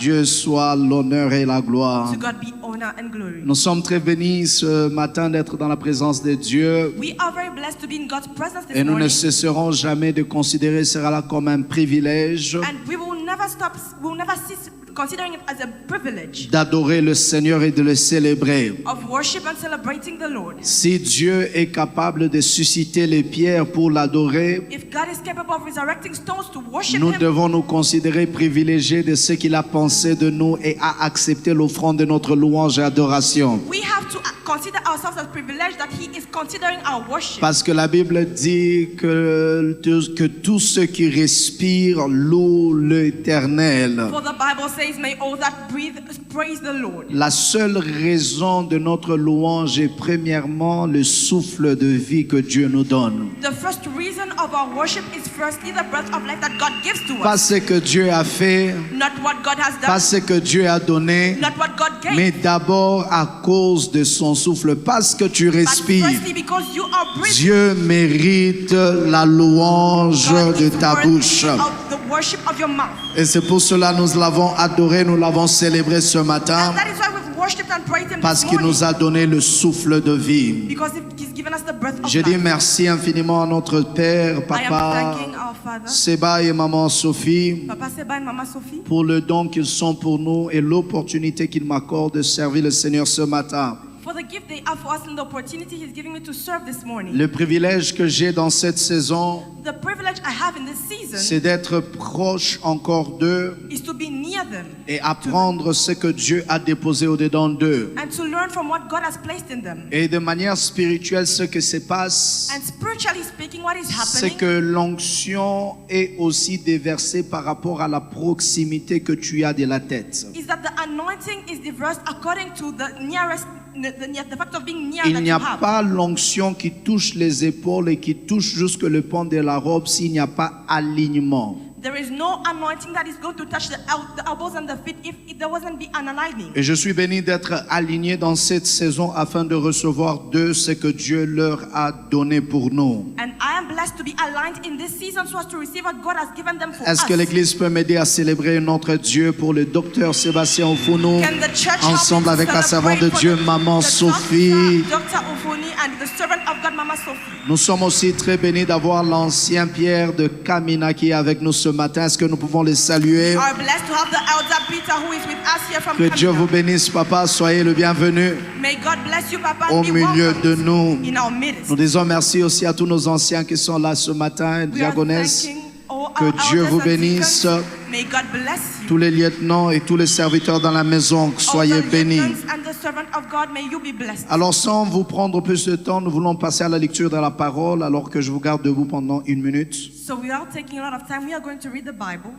Dieu soit l'honneur et la gloire. To God be honor and glory. Nous sommes très bénis ce matin d'être dans la présence de Dieu. We are very blessed to be in God's presence this Et nous ne morning. cesserons jamais de considérer cela comme un privilège And we will never stop, we will never cease considering it as a privilege d'adorer le Seigneur et de le célébrer. of worship and celebrating the Lord. Si Dieu est capable de susciter les pierres pour l'adorer, If God is capable of resurrecting stones to worship nous Him, devons nous considérer privilégiés de ce qu'il a pensé de nous et a accepté l'offrande de notre louange et adoration. we have to consider ourselves as privileged that He is considering our worship. Parce que la Bible dit que tous ceux qui respirent louent l'Éternel. For the Bible says, may all that breathe praise the Lord. La seule raison de notre louange est premièrement le souffle de vie que Dieu nous donne. The first reason of our worship is firstly the breath of life that God gives to Pas us. ce que Dieu a fait, Not what God has pas done, ce que Dieu a donné, not what God gave, mais d'abord à cause de son souffle, parce que tu but respires. firstly because you are breathing. Dieu mérite la louange God de is ta worthy bouche. of the worship of your mouth. Et c'est pour cela que nous l'avons adoré, nous l'avons célébré ce matin, And that is why we've worshipped and praised Him parce this qu'il morning. nous a donné le souffle de vie. Because He's given us the breath of Je dis life. merci infiniment à notre Père, I am Papa, thanking our Father, Seba et Maman Sophie, Papa Seba and Mama Sophie, pour le don qu'ils sont pour nous et l'opportunité qu'ils m'accordent de servir le Seigneur ce matin. for the gift they have for us and the opportunity He's giving me to serve this morning. Le privilège que j'ai dans cette saison, The privilege I have in this season c'est d'être proche encore d'eux is to be near them et apprendre ce que Dieu a déposé au-dedans d'eux. and to learn from what God has placed in them. Et de manière spirituelle, ce que se passe, And spiritually speaking, what is c'est happening que l'onction est aussi déversée par rapport à la proximité que tu as de la tête. is that the anointing is diverse according to the nearest, the fact of being near Il that n'y you a have. pas l'onction qui touche les épaules et qui touche jusque le pan de la robe s'il n'y a pas alignement. There is no anointing that is going to touch the elbows and the feet if there wasn't be an aligning. Et je suis béni d'être aligné dans cette saison afin de recevoir de ce que Dieu leur a donné pour nous. And I am blessed to be aligned in this season so as to receive what God has given them for Est-ce que us. l'Église peut m'aider à célébrer notre Dieu pour le docteur Sébastien Ofounou, Can the church help ensemble me to avec la servante de celebrate Dieu, for Maman the Sophie. Dr. Ofoni and the servant of God, Mama Sophie. Nous sommes aussi très bénis d'avoir l'ancien Pierre de Kamina qui est avec nous ce matin. Est-ce que nous pouvons les saluer? We are blessed to have the elder Peter who is with us here from Que Dieu Kamina. vous bénisse, papa. Soyez le bienvenu May God bless you, Papa, au and be milieu welcomed de nous. in our midst. Nous disons merci aussi à tous nos anciens qui sont là ce matin, We are diaconesses. thanking all Que our Dieu elders vous and bénisse. deacons. May God bless you. Tous les lieutenants et tous les serviteurs dans la maison, soyez All the bénis. lieutenants and the servant of God, may you be blessed. Alors sans vous prendre plus de temps, nous voulons passer à la lecture de la parole alors que je vous garde debout pendant 1 minute. So without taking a lot of time, we are going to read the Bible.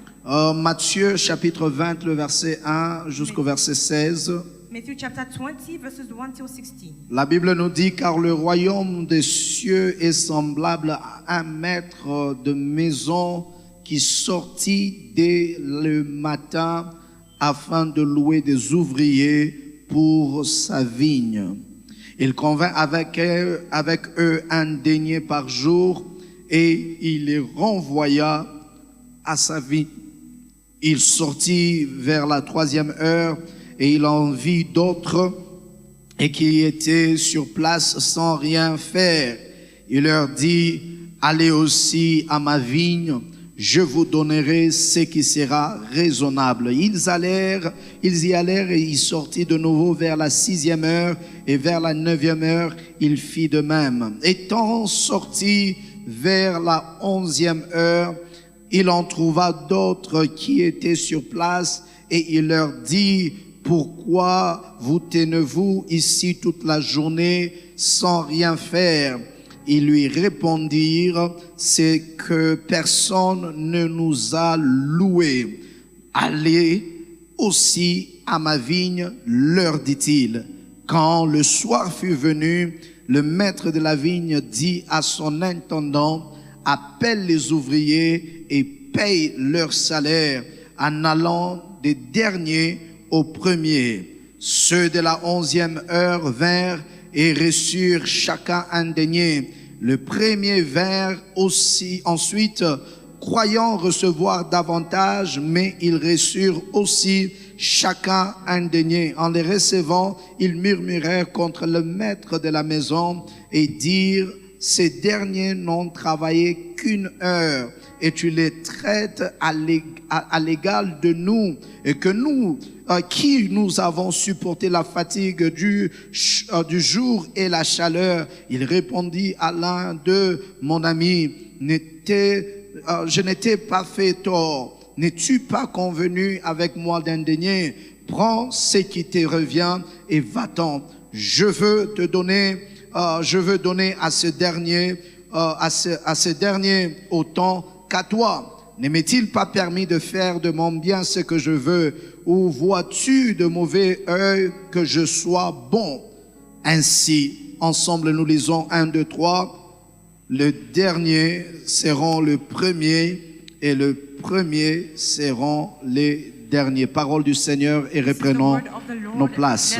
Matthieu chapitre 20, le verset 1 jusqu'au verset 16. Matthew chapter 20, verses 1 till 16. La Bible nous dit, car le royaume des cieux est semblable à un maître de maison qui sortit dès le matin afin de louer des ouvriers pour sa vigne. Il convint avec eux un denier par jour et il les renvoya à sa vigne. Il sortit vers la 3e heure et il en vit d'autres et qui étaient sur place sans rien faire. Il leur dit, allez aussi à ma vigne, je vous donnerai ce qui sera raisonnable. Ils y allèrent et il sortit de nouveau vers la 6e heure et vers la 9e heure, il fit de même. Étant sorti vers la 11e heure, il en trouva d'autres qui étaient sur place et il leur dit, pourquoi vous tenez-vous ici toute la journée sans rien faire? Ils lui répondirent, c'est que personne ne nous a loués. Allez aussi à ma vigne, leur dit-il. Quand le soir fut venu, le maître de la vigne dit à son intendant, appelle les ouvriers et paye leur salaire en allant des derniers aux premiers. Ceux de la 11e heure vinrent et reçurent chacun un denier. Le premier vint aussi ensuite, croyant recevoir davantage, mais ils reçurent aussi chacun un denier. En les recevant, ils murmurèrent contre le maître de la maison et dirent, ces derniers n'ont travaillé qu'une heure et tu les traites à l'égal de nous et que nous, qui nous avons supporté la fatigue du jour et la chaleur. Il répondit à l'un d'eux, mon ami, je n'étais pas fait tort. N'es-tu pas convenu avec moi d'un denier? Prends ce qui te revient et va-t'en. Je veux donner à ce dernier autant qu'à toi. Ne m'est-il pas permis de faire de mon bien ce que je veux? Ou vois-tu de mauvais œil que je sois bon? Ainsi, ensemble nous lisons 1, 2, 3. Le dernier seront le premier et le premier seront les derniers. Parole du Seigneur et reprenons nos places.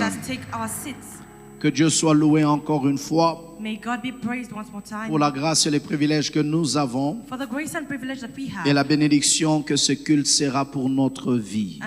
Que Dieu soit loué encore une fois pour la grâce et les privilèges que nous avons et la bénédiction que ce culte sera pour notre vie.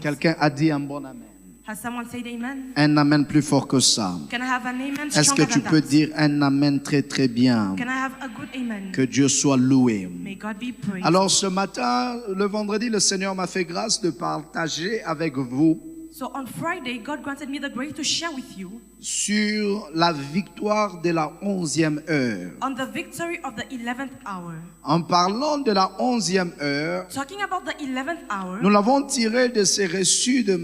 Quelqu'un a dit un bon amen. Has someone said amen? Un amen plus fort que ça. Can I have an amen Est-ce que stronger tu than peux that? dire un amen très très bien? Can I have a good amen? Que Dieu soit loué. May God be praised. Alors ce matin, le vendredi, le Seigneur m'a fait grâce de partager avec vous So on Friday, God granted me the grace to share with you sur la victoire de la 11e heure. on the victory of the 11th hour. En parlant de la 11e heure, Talking about the 11th hour, nous l'avons tiré de ces récits de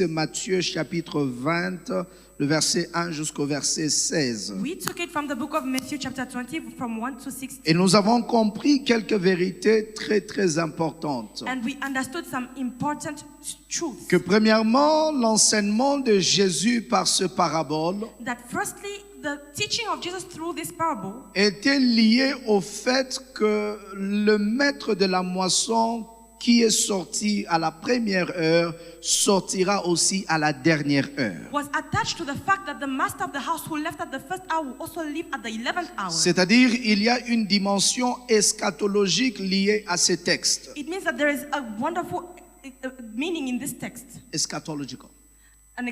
Matthieu chapitre 20, le verset 1 jusqu'au verset 16. we took it from the book of Matthew chapter 20 from 1 to 16. Et nous avons compris quelques vérités très très importantes. And we understood some important truths. Que premièrement, l'enseignement de Jésus par ce parabole That firstly, the teaching of Jesus through this parable était lié au fait que le maître de la moisson qui est sorti à la première heure sortira aussi à la dernière heure. was attached to the fact that the master of the house who left at the first hour will also leave at the 11th hour. C'est-à-dire, il y a une dimension eschatologique liée à ces textes. It means that there is a wonderful meaning in this text. Eschatological. An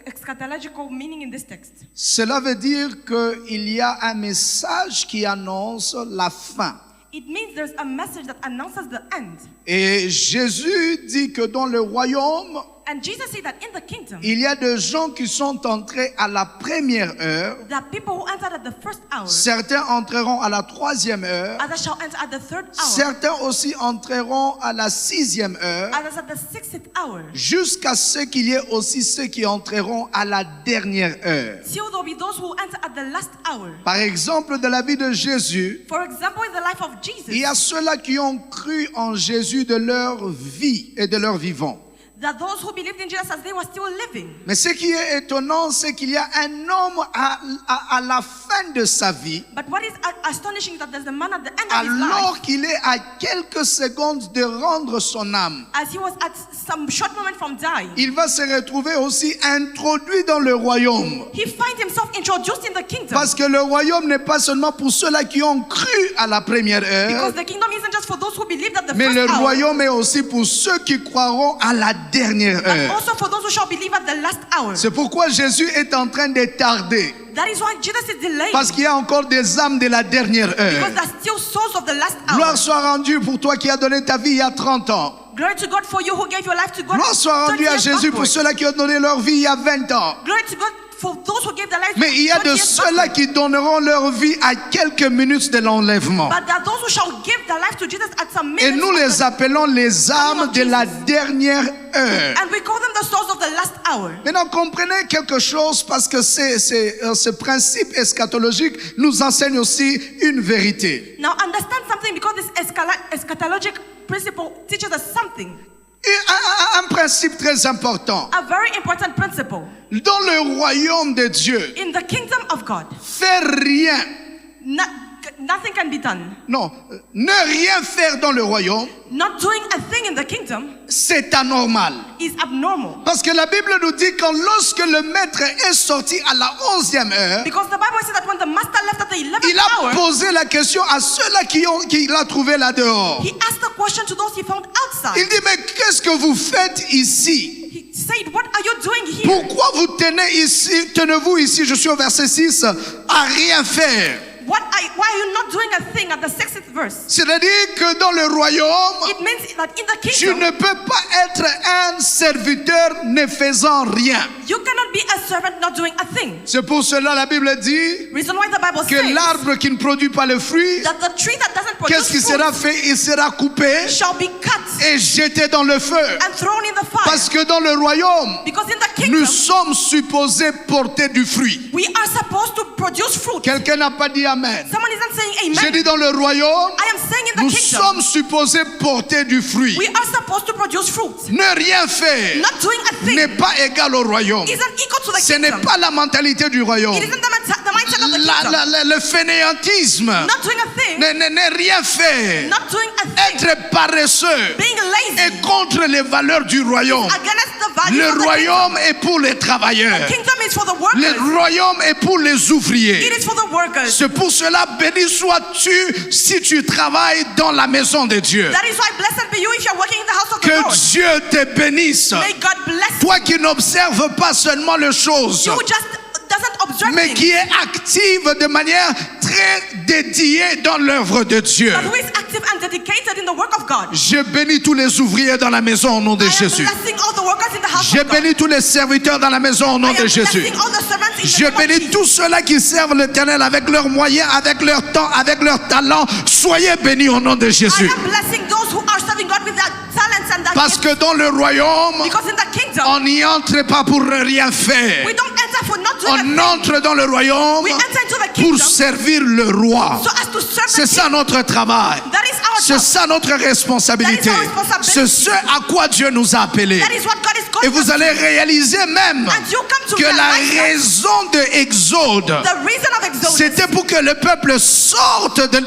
eschatological meaning in this text. Cela veut dire qu'il y a un message qui annonce la fin. It means there's a message that announces the end. Et Jésus dit que dans le royaume, And Jesus said that in the kingdom, il y a des gens qui sont entrés à la première heure. there are people who entered at the first hour. Certains entreront à la 3e heure. Others shall enter at the 3rd hour. Certains aussi entreront à la 6e heure. Others at the 6th hour. Jusqu'à ce qu'il y ait aussi ceux qui entreront à la dernière heure. Till there will be those who enter at the last hour. Par exemple, de la vie de Jésus, For example, in the life of Jesus, il y a ceux-là qui ont cru en Jésus de leur vie et de leur vivant. there are those who believed in Jesus as they were still living. Mais ce qui est étonnant, c'est qu'il y a un homme à la fin de sa vie, But what is astonishing is that there's a man at the end of his life, alors qu'il est à quelques secondes de rendre son âme. as he was at some short moment from dying. Il va se retrouver aussi introduit dans le royaume. He finds himself introduced in the kingdom. Parce que le royaume n'est pas seulement pour ceux-là qui ont cru à la première heure, Because the kingdom isn't just for those who believed at the mais le first hour, royaume est aussi pour ceux qui croiront à la dernière but heure. also for those who shall believe at the last hour. C'est pourquoi Jésus est en train de tarder. That is why Jesus is delayed. Parce qu'il y a encore des âmes de la dernière Because heure. there are still souls of the last hour. Gloire soit rendue pour toi qui as donné ta vie il y a 30 ans. Glory to God for you who gave your life to God. Gloire soit 30 rendue à years Jésus pour backward. ceux-là qui ont donné leur vie il y a 20 ans. Glory to God for those who gave their life Mais il y a 20 de years ceux-là backward. qui donneront leur vie à quelques minutes de l'enlèvement. But there are those who shall give their life to Jesus at some Et minutes. nous of les the- appelons les âmes de la dernière heure. And we call them the souls of the last hour. Maintenant, comprenez quelque chose parce que ce principe eschatologique nous enseigne aussi une vérité. Now understand something, because this eschatologic principle teaches us something. Un principe très important. A very important principle. Dans le royaume de Dieu, In the kingdom of God, faire rien nothing can be done. Non, ne rien faire dans le royaume, Not doing a thing in the kingdom c'est anormal. is abnormal. Parce que la Bible nous dit que lorsque le maître est sorti à la 11e heure, Because the Bible says that when the master left at the 11th il a hour, posé la question à ceux-là qui l'a trouvé là dehors. he asked the question to those he found outside. Il dit, mais qu'est-ce que vous faites ici? He said, what are you doing here? Pourquoi vous tenez-vous ici, je suis au verset 6, à rien faire? Why are you not doing a thing at the 6th verse? C'est-à-dire que dans le royaume, It means that in the tu kingdom, ne peux pas être un serviteur ne faisant rien. you cannot be a servant not doing a thing. C'est pour cela la Bible dit Reason why the Bible que says l'arbre qui ne produit pas le fruit, that the tree that doesn't qu'est-ce qui produce sera fruit fait? Il sera coupé shall be cut et jeté dans le feu. and thrown in the fire. Parce que dans le royaume, Because in the nous kingdom, sommes supposés porter du fruit. we are supposed to produce fruit. Quelqu'un n'a pas dit amen. Someone isn't saying J'ai amen. dit dans le royaume, I am saying in nous the kingdom, sommes supposés porter du fruit. we are supposed to produce fruit. Ne rien faire Not doing a n'est thing pas égal au royaume. isn't equal to the Ce n'est kingdom. pas la mentalité du royaume. It isn't the mindset of the kingdom. Le fainéantisme, Not doing a thing, ne rien faire, not doing a thing, être paresseux being lazy est contre les valeurs du royaume. against the values Le of the royaume est pour les travailleurs. kingdom. Kingdom is for the workers. Le royaume est pour les ouvriers. It is for the workers. C'est pour cela, béni sois-tu si tu travailles dans la maison de Dieu. That is why blessed be you if you're working in the house of the Que Lord. Dieu te bénisse. May God bless Toi qui n'observes pas seulement les choses, you. Just doesn't observe mais things, qui est active de manière très dédiée dans l'œuvre de Dieu. but who is active and dedicated in the work of God. Je bénis tous les ouvriers dans la maison au nom de I am Jésus. blessing all the workers in the house Je of God. bénis tous les serviteurs dans la maison au I nom am de Jésus. blessing all the servants in the Je name of bénis Jesus. tous ceux-là qui servent l'Éternel avec leurs moyens, avec leur temps, avec leur talent. Soyez bénis au nom de I Jésus. am blessing those who are serving God with their talents and their Parce gifts. que dans le royaume, Because in the kingdom, on n'y entre pas pour rien faire. we don't enter for not doing a On thing. entre dans le royaume We enter into the pour kingdom servir le roi. so as to serve C'est the ça king. notre travail. That is our C'est job. ça notre responsabilité. That is our responsibility. C'est ce à quoi Dieu nous a appelés. That is what God is Et calling us vous to. allez réaliser même And you come to que la realize that raison de Exode, the reason of Exodus c'était pour que le peuple sorte de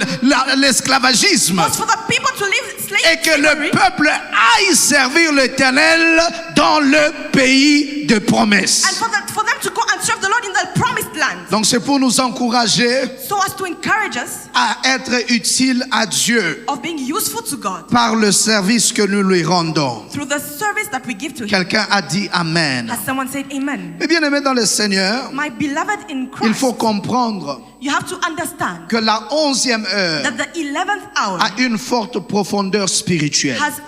l'esclavagisme was for the people to live et que le slavery peuple aille servir l'Éternel dans le pays de promesse. and for them to go and serve the Lord in the promised land. Donc c'est pour nous encourager So as to encourage us à être utile à Dieu of being useful to God par le service que nous lui rendons. through the service that we give to Him. Quelqu'un a dit Amen. Has someone said amen? Mais bien aimé dans le Seigneur, My beloved in il Christ, faut comprendre you have to understand que la 11e heure that the 11th hour a une forte profondeur spirituelle. has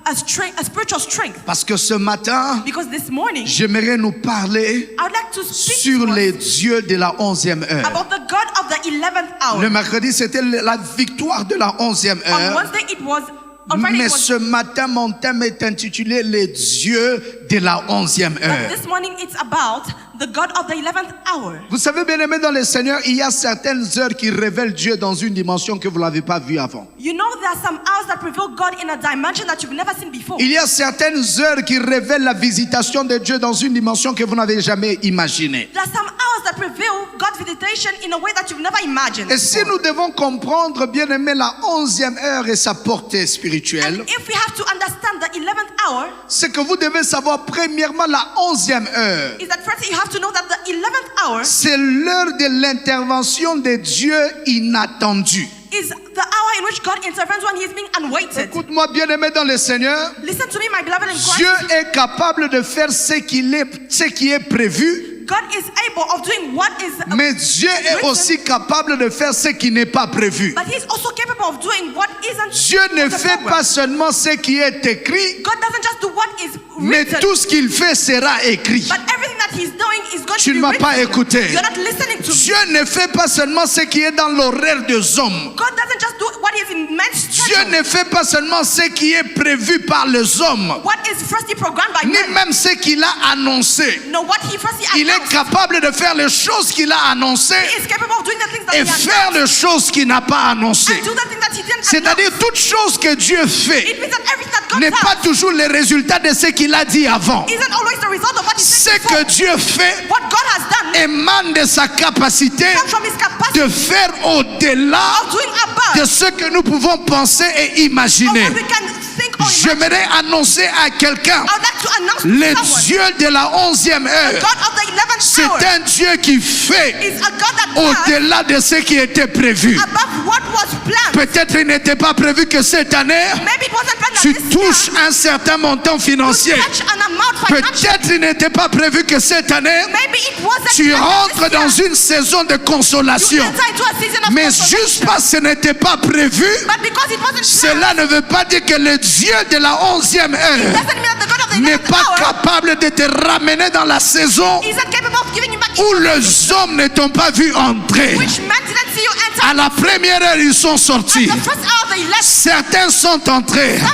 a spiritual strength. Parce que ce matin, Because this morning, j'aimerais nous parler I would like to speak sur to us les dieux de la 11e heure. about the God of the 11th hour. Le mercredi, c'était la victoire de la 11e On heure. Wednesday it was, on Friday Mais it was, ce matin, mon thème est intitulé Les dieux de la 11e but heure. this morning it's about the God of the 11th hour. Vous savez, bien aimé dans le Seigneur, il y a certaines heures qui révèlent Dieu dans une dimension que vous n'avez pas vue avant. You know there are some hours that reveal God in a dimension that you've never seen before. Il y a certaines heures qui révèlent la visitation de Dieu dans une dimension que vous n'avez jamais imaginée. There are some hours that reveal God's visitation in a way that you've never imagined. Et si nous devons comprendre, bien aimé, la 11e heure et sa portée spirituelle, And if we have to understand the 11th hour, c'est que vous devez savoir premièrement la 11e heure. is that first you have to know that the 11th hour C'est l'heure de l'intervention de Dieu inattendue. is the hour in which God intervenes when He is being unweighted. Écoute-moi, bien aimé dans le Seigneur, Listen to me, my beloved in Christ. Dieu est capable de faire ce qui est prévu, God is able of doing what is mais Dieu est aussi capable de faire ce qui n'est pas prévu. but He's also capable of doing what isn't Dieu ne in the fait program. pas seulement ce qui est écrit, God doesn't just do what is mais written, tout ce qu'il fait sera écrit. but everything that He's doing is going Tu to ne be m'as written. pas écouté. You're not listening to me. Dieu ne fait pas seulement ce qui est dans l'horaire des hommes. God doesn't just do what is in man's Dieu schedule. ne fait pas seulement ce qui est prévu par les hommes, What is firstly programmed by ni man. même ce qu'il a annoncé. No, what He firstly Il est announced. capable de faire les choses qu'il a annoncées He is capable of doing the things that et He faire announced les choses qu'il n'a pas annoncées. and do the things that He didn't C'est-à-dire announce. toute chose que Dieu fait It means that everything that God n'est pas does toujours le résultat de ce qu'il a dit avant. isn't always the result of what He Ce said before. que Dieu fait what God has done émane de sa capacité comes from His capacity de faire au-delà of doing above de ce que nous pouvons penser et imaginer. of what we can think or imagine. J'aimerais annoncer à quelqu'un, I would like to announce to le someone, Dieu de la 11e heure, God of the 11th c'est hour un Dieu qui fait is a God that does au-delà de ce qui était prévu. above what was planned. Peut-être il n'était pas prévu que cette année, Maybe it wasn't planned that tu this touches year un certain montant you financier. touch an amount financial. Peut-être il n'était pas prévu que cette année, Maybe it wasn't tu planned that rentres this year dans une saison de you consolation. enter into a season of Mais consolation. juste parce que ce n'était pas prévu, But because it wasn't planned, cela ne veut pas dire que le Dieu de la 11e heure doesn't mean that the God of the n'est 11th pas hour capable de te ramener dans la saison isn't capable of giving you back où les hommes ne t'ont pas vu entrer. which men didn't see you enter. À la première heure, ils sont sortis. The first hour of the 11th, Certains sont entrés. some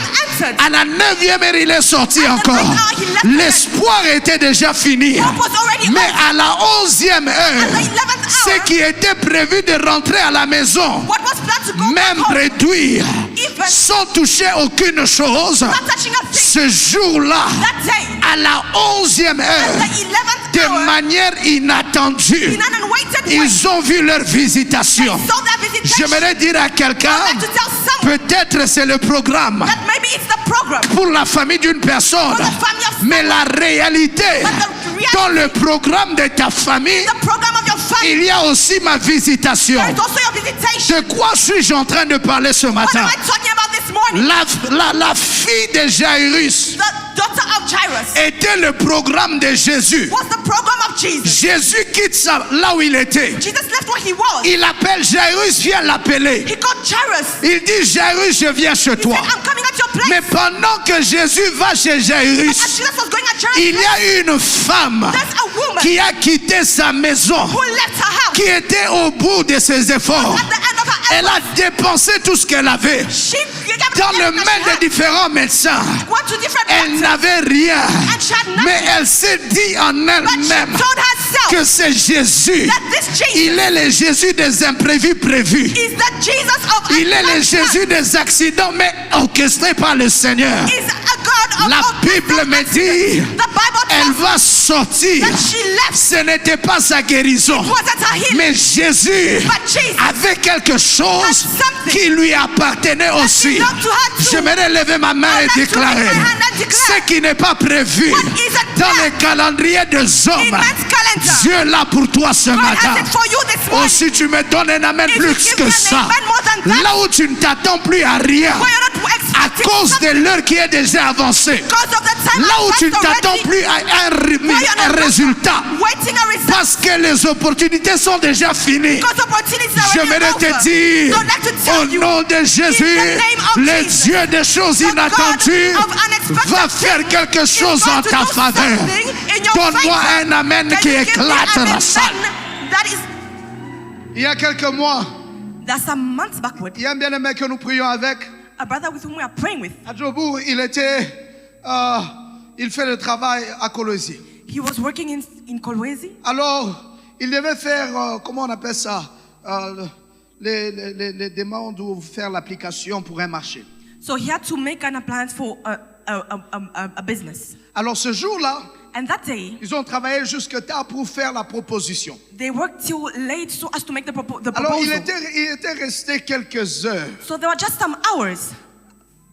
entered. À la 9e heure, il est sorti At the encore. 9th hour, he left L'espoir était déjà fini. Hope was already Mais over. à la 11e At heure, the 11th hour, ce qui était prévu de rentrer à la maison, what was planned to go back même home, réduire, even sans toucher aucune chose, not touching a thing, ce jour-là, that day, à la 11e at heure, the 11th de hour, manière inattendue, in an unweighted way, ils ont vu leur visitation. saw that visitation. J'aimerais dire à quelqu'un, I'd like to tell someone peut-être c'est le programme that maybe it's the program pour la famille d'une personne, for the family of mais la réalité, but the reality, dans le programme de ta famille, the program of your family, il y a aussi ma visitation. there is also your visitation. De quoi suis-je en train de parler ce What matin? am I talking about this morning? La fille de Jairus The daughter of Jairus était le programme de Jésus. was the program of Jesus. Jésus quitte là où il était. Jesus left where he was. Il appelle Jairus, viens l'appeler. He called Jairus. Il dit, Jairus, je viens chez He toi. said, I'm coming at your place. Mais pendant que Jésus va chez As Jairus, Jesus was going at Jairus, il y a une femme there's a woman qui a quitté sa maison, who left her house qui était au bout de ses efforts. at the end of her Elle a dépensé tout ce qu'elle avait She dans le main de différents médecins. went to different Elle doctors n'avait rien, and she had nothing. mais elle s'est dit en But she elle-même told herself que c'est Jésus. that this Jesus Il est le Jésus des imprévus prévus. is the Jesus of Il est le unplanned Jésus des accidents, mais orchestrés par le Seigneur. is a God of La all Bible me dit, The Bible elle tells va sortir. that she left. Ce n'était pas sa guérison, Wasn't her healing, mais Jésus but Jesus avait quelque chose had something qui lui appartenait aussi. belonged to her too. J'aimerais lever ma main et I'd like to déclarer raise my hand and declare ce qui n'est pas prévu what isn't dans planned le calendrier des in hommes. man's calendar. Dieu l'a pour toi ce God matin. has it for you this Oh, morning. si tu me donnes un amen If you plus give que me an ça, amen more than that, là où tu ne t'attends plus à rien, where you're not à expecting cause de something l'heure qui est déjà avancée, because of the time là où tu ne advanced t'attends already, plus à un résultat, waiting a result parce que les opportunités sont déjà finies. because opportunities are already J'aimerais over. te dire, So I'd like to au tell you, nom de Jésus, name of le Jesus, Dieu des choses the God inattendues of unexpected va faire quelque is chose going en to ta do faveur. something in your Donne-moi favor. un amen Can qui you give me éclate an la amen salle. that is Il y a quelques mois, that's a month backward. il y a un bien-aimé que nous prions avec. A brother with whom we are praying with, À Djobourg, il fait le travail à Colosie. he was working in Kolwezi. Alors, il devait faire, comment on appelle ça, les demandes ou faire l'application pour un marché. So he had to make an appliance for a business. Alors, ce jour-là, And that day, ils ont travaillé jusque tard pour faire la proposition. they worked till late so as to make the Alors, il proposal. était resté quelques heures So there were just some hours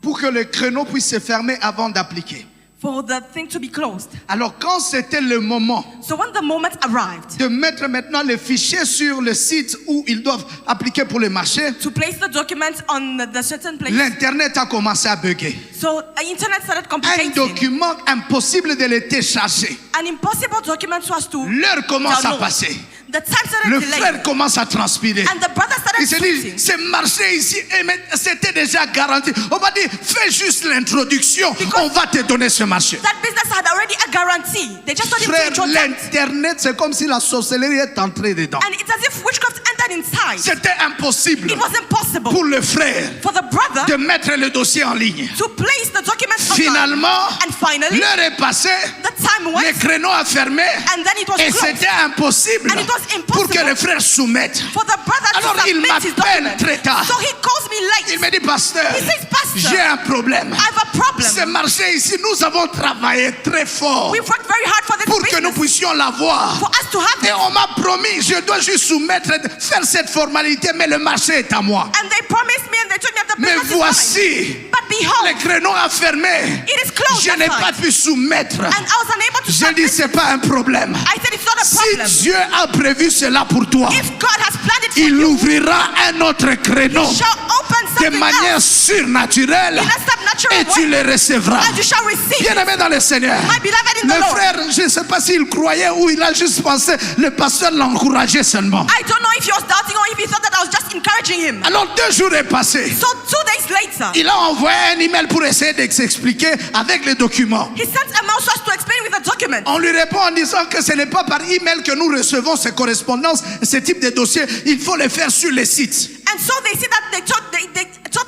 pour que le créneau puisse se fermer avant d'appliquer. for the thing to be closed. Alors, quand c'était le moment So when the moment arrived de mettre maintenant les fichiers sur le site où ils doivent appliquer pour le marché, to place the documents on the certain place, l'Internet a commencé à bugger. so internet started Un complicating. document impossible de le télécharger. An impossible document was to L'heure commence à download. passer. The time started Le delaying. frère commence à transpirer. And the brother Il started se dit, sweating. c'est marché ici, et c'était déjà garanti. On va dire, fais juste l'introduction, on va te donner ce marché. That business had already a guarantee. They just told him to Frère, introduce. l'Internet, c'est comme si la sorcellerie est entrée dedans. And it's as if witchcraft entered inside. C'était impossible It was impossible pour le frère for the brother de mettre le dossier en ligne. to place the documents online. Finalement, And finally, l'heure est passée, the time le went, créneau a fermé, and then it was et closed. c'était impossible And it was pour que impossible le frère soumette. for the brother Alors, to il submit his m'appelle documents. très tard. So he calls me Il late. me dit, pasteur, He says, Pastor, j'ai un problème. I have a problem. Ce marché ici, nous avons travaillé très fort We've worked very hard for this pour que nous business puissions puissions l'avoir. For us to have Et it. on m'a promis, je dois juste soumettre, faire cette formalité, mais le marché est à moi. And they promised me and they told me that the Mais business is voici, mine. But behold, le créneau a fermé. it is closed. Je n'ai pas outside. pu soumettre. And I was unable to Je start dis, business. c'est pas un problème. I said it's not a Si problem. Dieu a prévu cela pour toi, If God has planned it for il you, ouvrira un autre créneau He shall open de something manière else surnaturelle in a supernatural et tu way, le recevras. and you shall receive it. Bien-aimé dans le Seigneur, My beloved in le the Lord. frère, je ne sais pas s'il croyait ou il a juste pensé, le pasteur l'encourageait seulement. I don't know if he was doubting or if he thought that I was just encouraging him. Alors 2 jours est passé. So 2 days later, Il a envoyé un email pour essayer de s'expliquer avec les documents. he sent a mouse to us to explain with a document. On lui répond en disant que ce n'est pas par email que nous recevons ces correspondances, ce type de dossiers. Il faut les faire sur les sites. And so they see that they told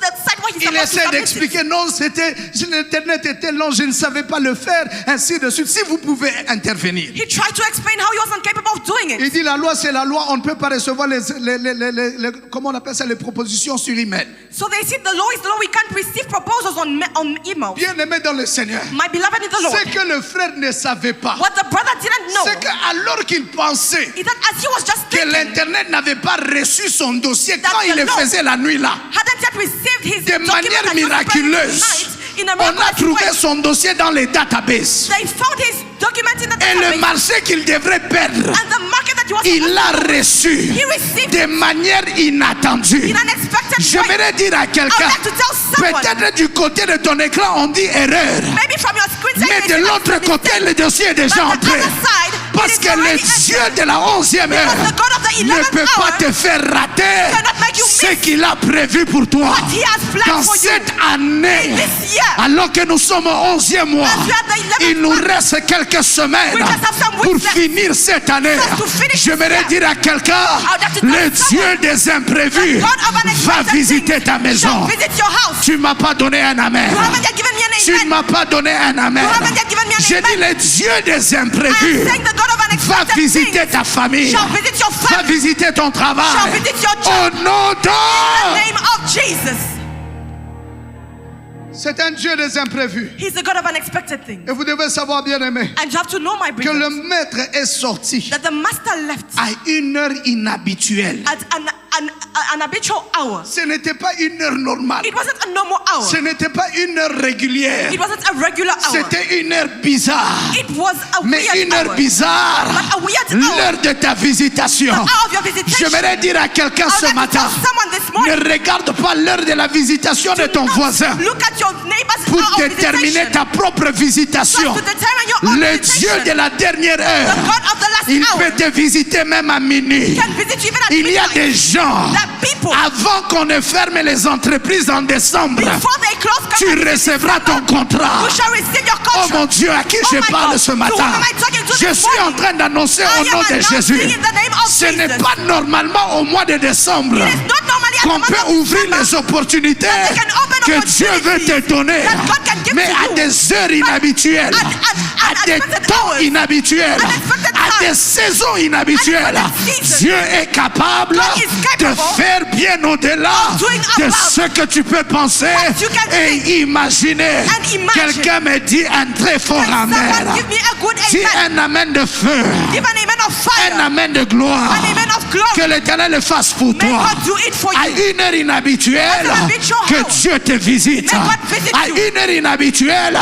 the site where he's Il supposed to essaie submit it. d'expliquer, non, l'internet était lent, je ne savais pas le faire, ainsi de suite. Si vous pouvez intervenir. He tried to explain how he wasn't capable of doing it. Il dit, la loi, c'est la loi, on ne peut pas recevoir comment on appelle ça, les propositions sur email. So they see the law is the law. We can't receive proposals on email. Bien aimé dans le Seigneur, My beloved in the Lord, c'est que le frère ne savait pas. what the brother didn't know C'est qu'alors qu'il pensait is that as he was just que thinking, l'internet n'avait pas reçu son dossier That quand il the le Lord faisait la nuit là, hadn't yet received his de document manière that he was preparing miraculeuse, tonight, in a on a miraculous trouvé way, son dossier dans les databases. they found his document in the Et le database, marché qu'il devrait perdre, and the market that he was il l'a reçu he received de manière inattendue. in an expected way. J'aimerais dire à I quelqu'un, would like to tell someone, peut-être du côté de ton écran on dit erreur, maybe from your screen, mais de l'autre côté le dossier est déjà but the entré. other side, Parce it is que le already Dieu entered. de la 11e heure Because the God of the ne 11th peut pas hour te faire rater cannot make you ce miss qu'il a prévu pour toi. what he has planned Dans for you. cette année, This year, alors que nous sommes au 11e mois, as we are the 11th il nous month, reste quelques semaines we just have some pour weeks left finir cette année. just to finish J'aimerais this year. dire à quelqu'un, I would like to tell le someone, Dieu des imprévus the God of unexpected va visiter things ta maison. shall visit your house. Tu m'as pas donné un amen. You haven't yet given me an Tu ne amen. m'as pas donné un amen. You haven't yet given me an J'ai dit amen. le Dieu des I'm imprévus saying the God of va unexpected visiter things ta famille, shall visit your va family, visiter ton travail. shall visit your Au job. nom In the de... name of Jesus. C'est un Dieu des imprévus. He's the God of unexpected things. Et vous devez savoir, bien aimé, And you have to know, my que le brothers, maître est sorti that the master left à une heure inhabituelle. at an habitual hour. Ce n'était pas une heure normale. It wasn't a normal hour. Ce n'était pas une heure régulière. It wasn't a regular hour. C'était une heure bizarre. It was a Mais weird une heure hour. bizarre, But a weird hour. l'heure de ta visitation. The hour of your visitation. J'aimerais dire à quelqu'un I ce would like to matin, tell someone this morning, ne regarde pas l'heure de la visitation de ton not voisin look at your neighbor's pour hour of déterminer visitation. ta propre visitation. To determine your own Le visitation. Dieu de la dernière The heure, God of the last il hour peut te visiter même à minuit. can visit you even at Il y a midnight. des gens, That people, avant qu'on ne ferme les entreprises en décembre, before they close tu companies, recevras ton contrat. you shall receive your Oh contract. mon Dieu, à qui Oh je my parle God. ce To matin? whom am I talking to Je this suis en morning? train d'annoncer I au am nom de announcing Jésus. in the name of Ce n'est Jesus. pas normalement au mois de décembre It is not normally at the qu'on month peut of ouvrir December les opportunités that they can open que Dieu veut te opportunities donner, that God can give mais to à you. des heures inhabituelles, at à des unexpected temps hours, inhabituels, unexpected à times, des saisons inhabituelles. unexpected seasons. Dieu est capable God is de capable faire bien au-delà of doing de above ce que tu peux penser what you can et imaginer. and imagine. Quelqu'un me dit un très fort Can amen. someone give me a good Dis amen? un amen de feu, Give an amen of fire. un amen de gloire. An amen of glory. Que l'Éternel le fasse pour May toi. God do it for À you. une heure inhabituelle, At an habitual que hour. Dieu te visite. May God visit À you. une heure inhabituelle, an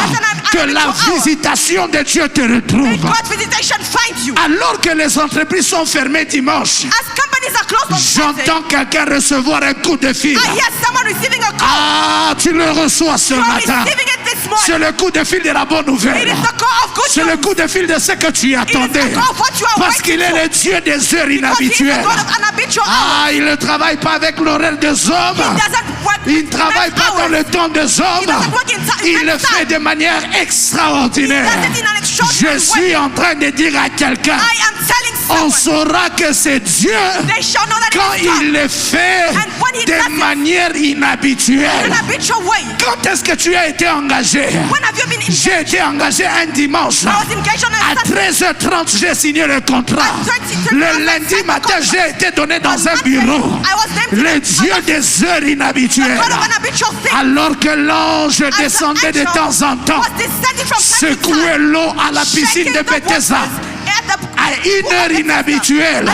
que la habitual hour. visitation de Dieu te May retrouve. God's visitation find you. Alors que les entreprises sont fermées dimanche, As companies are closed on Sunday, j'entends quelqu'un recevoir un coup de fil. I hear someone receiving a call. Ah, tu le reçois ce You are matin. receiving it this morning. C'est le coup de fil de la bonne It nouvelle. is the call of good C'est le news. coup de fil de ce que tu It is attendais. the call of what you are Parce qu'il waiting est for. le Dieu des heures Because he is the inhabituelles. God of unhabitual hours. Ah, il ne travaille pas avec l'horaire des hommes. He doesn't work Il ne with travaille man's pas dans hours. le temps des He hommes. doesn't work in Il le man's fait time. de manière He extraordinaire. does it in an extraordinary Je way. suis en train de dire à quelqu'un, I am telling on someone, saura que c'est Dieu they shall know that quand it is God il le fait And when he does de it manière in inhabituelle. an habitual way. Quand est-ce que tu as été engagé? When have you been engaged? J'ai été engagé un dimanche. I was engaged on a À Saturday. 13h30, j'ai signé le contrat. At 30, Le lundi matin, j'ai été donné dans un bureau. I was named Le Dieu des heures the inhabituelles. God of unhabitual things. Alors que l'ange As the descendait de angel temps en temps, was descending from time to secouait time, l'eau à la piscine shaking de the waters Bethesda. at the à une heure inhabituelle.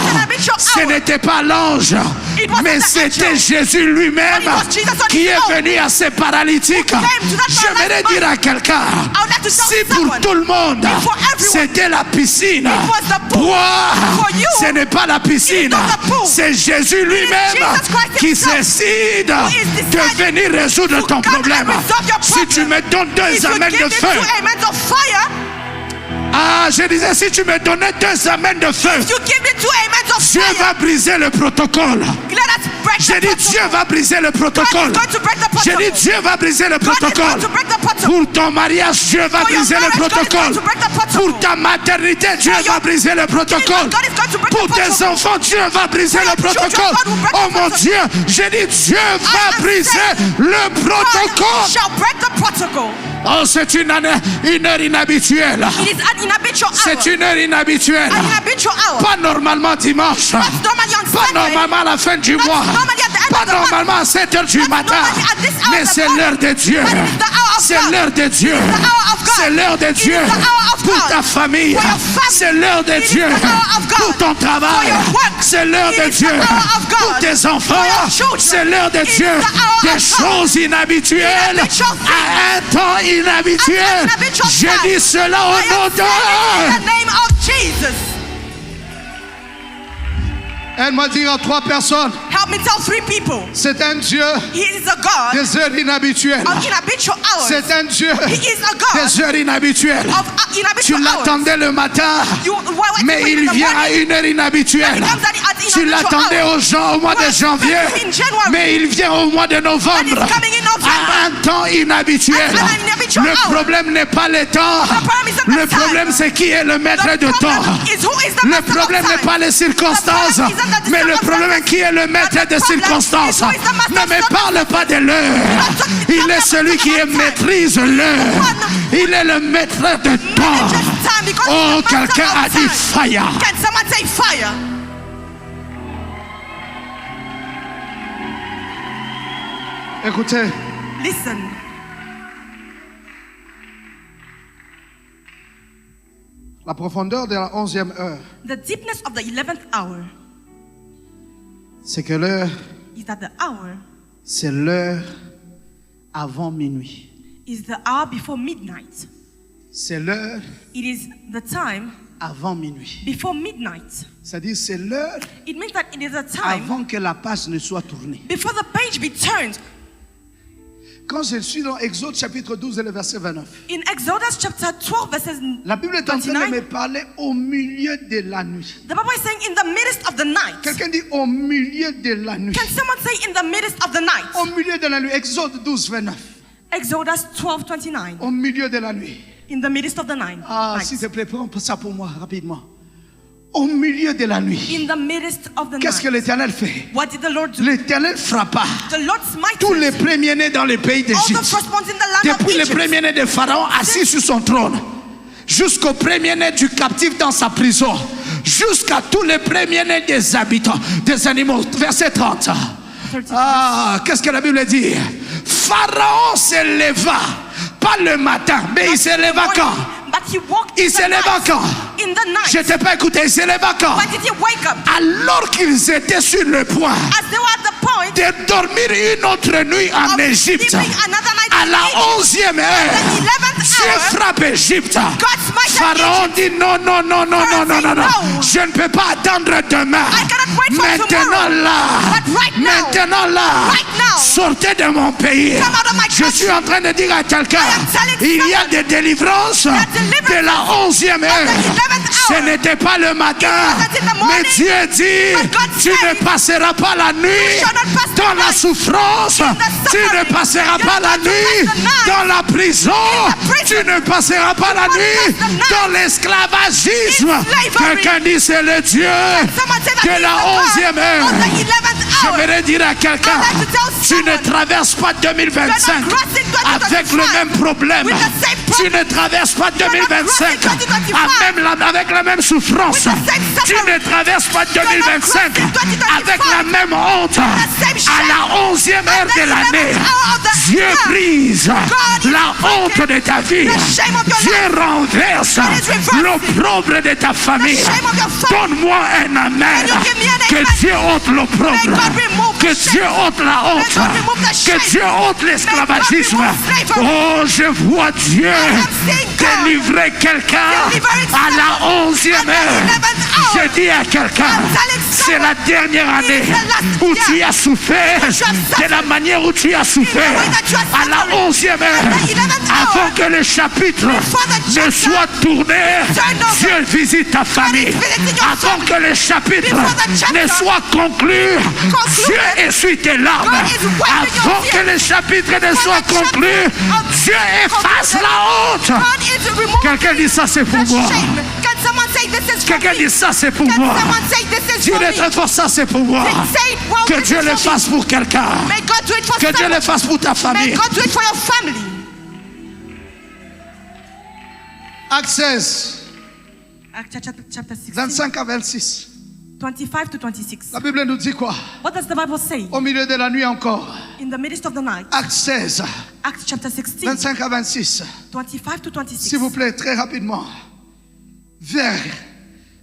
Ce n'était pas l'ange, mais c'était Jésus lui-même qui est venu à ces paralytiques. J'aimerais dire à quelqu'un, si pour tout le monde c'était la piscine, toi ce n'est pas la piscine, c'est Jésus lui-même qui décide de venir résoudre ton problème. Si tu me donnes 2 amens de feu, ah, je disais, si tu me donnais 2 amens de feu, Dieu va briser le protocole. J'ai dit, Dieu va briser le protocole. J'ai dit, Dieu va briser le protocole. Pour ton mariage, Dieu va briser le protocole. Pour ta maternité, Dieu va briser le protocole. Pour tes enfants, Dieu va briser le protocole. Oh mon Dieu, j'ai dit, Dieu va briser le protocole. Oh, c'est une heure inhabituelle. C'est une heure inhabituelle. Pas normalement dimanche. Pas normalement à la fin du mois. Pas normalement à 7 heures du matin. Mais c'est l'heure de Dieu. C'est l'heure de Dieu. C'est l'heure de Dieu pour ta famille. C'est l'heure de Dieu pour ton travail. C'est l'heure de Dieu pour tes enfants. C'est l'heure de Dieu des choses inhabituelles à un temps inhabituel. Je dis cela au nom de Jesus. Elle m'a dit à 3 personnes. Help me tell 3 people. C'est un Dieu He is a God des heures inhabituelles. of inhabitual hours. C'est un Dieu He is a God des heures inhabituelles. of Tu inhabitual hours. l'attendais le matin, mais il vient à une heure inhabituelle. Tu l'attendais aux gens au mois de janvier, mais il vient au mois de novembre à un temps inhabituel. Le problème n'est pas le temps. Le problème, c'est qui est le maître de temps. Le problème n'est pas les circonstances, mais le problème est qui est le maître des circonstances. Ne me parle pas de l'heure. Il est celui qui maîtrise l'heure. Il est le maître de temps. Oh, quelqu'un a dit fire. Can someone say fire? Écoutez, Listen. la profondeur de la 11e heure, The deepness of the 11th hour c'est que l'heure, is that the hour c'est l'heure avant minuit. is the hour before midnight. C'est l'heure It is the time avant minuit. before midnight. C'est-à-dire, c'est l'heure It means that it is a time avant que la page ne soit tournée. before the page be turned. Quand je suis dans Exode chapitre 12 et le verset 29, In Exodus chapter 12 verses la Bible est en train de 29, me parler au milieu de la nuit. the Bible is saying in the midst of the night. Quelqu'un dit au milieu de la nuit. Can someone say in the midst of the night? Au milieu de la nuit. Exode 12, 29. Exodus 12:29. Au milieu de la nuit. In the midst of the night. Ah, s'il te plaît, prends ça pour moi rapidement. Au milieu de la nuit. In the midst of the Qu'est-ce que night. l'Éternel fait? What did the Lord do? L'Éternel frappa The Lord smited tous les premiers-nés dans le pays all the d'Égypte. firstborns in the land of Depuis le Egypt. premier-né de Pharaon assis sur son trône, jusqu'au premier-né du captif dans sa prison, jusqu'à tous les premiers-nés des habitants, des animaux. Verset 30. Ah, qu'est-ce que la Bible dit? Pharaon se leva, pas le matin, mais il se leva quand? But he walked Il in se the leva night. quand? In the night. Je t'ai pas écouté, il se leva quand? When did he wake up? Alors qu'ils étaient sur le point As they were at the point de dormir une autre nuit en of Égypte, sleeping another night à in la Egypt. 11e heure, The 11th Dieu hour, frappe Égypte. God smited Pharaon dit non, non, non, non, non, non, non, non. No. Je ne peux pas attendre demain. I cannot wait for Maintenant tomorrow. là, But right now, maintenant là, right now, sortez de mon pays. come out of my Je country. suis en train de dire à quelqu'un, I am telling il y a someone des délivrances de la 11e heure. 11th Ce hour. n'était pas le matin, It wasn't in the morning, mais Dieu dit, but God tu said, ne passeras pas la nuit shall not pass the dans la night souffrance, tu ne suffering. passeras You're pas la not to nuit pass the night dans la prison, in the prison. tu ne passeras pas la won't nuit pass the night dans l'esclavagisme. in slavery. Quelqu'un dit c'est le Dieu Someone say that de he is la the God 11e heure. of the 11th hour. J'aimerais dire à quelqu'un, I'd like to tell tu ne someone, traverses pas 2025 you're not crossing 2025 avec le même problème. with the same Tu Tu ne traverses pas You are not 2025 crossing 2025 avec la même souffrance. with the same Tu suffering. ne traverses pas You are not 2025 crossing 2025 avec la même honte. same À shame. la 11e heure At the de l'année, 11th hour of the Dieu year, brise God is la honte de ta vie. the shame of your Dieu renverse God is reversing l'opprobre de ta famille. the shame of your family. Donne-moi un amen. Can you give me an Que amen? Dieu ôte May l'opprobre. God remove Que the Dieu shame. ôte la honte. God remove the Que shame. Dieu ôte l'esclavagisme. May God remove slavery. Oh, je vois Dieu am seeing God délivrer quelqu'un delivering à la 11e heure. 11th hour. Je dis à quelqu'un, I'm telling c'est la dernière année It's the last où year. tu as souffert You have suffered. de la manière où tu as souffert. way that you are À la suffering. 11e heure, At the 11th hour. avant que le chapitre Before the ne chapter soit tourné, turned over. Dieu visite ta famille. visiting your Avant que le chapitre Before the chapter ne soit conclu, concluded. Dieu essuie tes larmes. God is wiping your Avant que tears. le chapitre ne Before soit the chapter conclu, of Dieu efface concluded. la honte. God is removing Quelqu'un dit ça, c'est pour the moi. shame. Can someone say this is for Quelqu'un me? dit ça, c'est pour Can moi. someone say this is Dieu for est me? très fort, ça c'est pour moi. Say it, wow, Que this Dieu is le for me. fasse pour quelqu'un. May God do it for Que Dieu someone. le fasse pour ta May famille. God do it for your family. Acte 16, Acts chapter 16, 25 à 26. 25 to 26. La Bible nous dit quoi? What does the Bible say? Au milieu de la nuit encore. In the midst of the night, Acte 16, Acts chapter 16, 25 à 26. 25 to 26. S'il vous plaît, très rapidement. Vers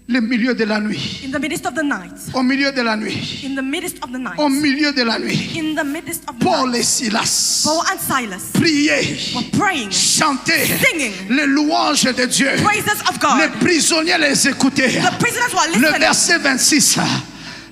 le milieu de la nuit. In the midst of the night, Au milieu de la nuit. in the midst of the night, Au milieu de la nuit. in the midst of the Paul night, et Silas Paul and Silas priaient, were praying, chantaient singing les louanges de Dieu. praises of Les God. prisonniers les écoutaient. The prisoners were Le listening. verset 26,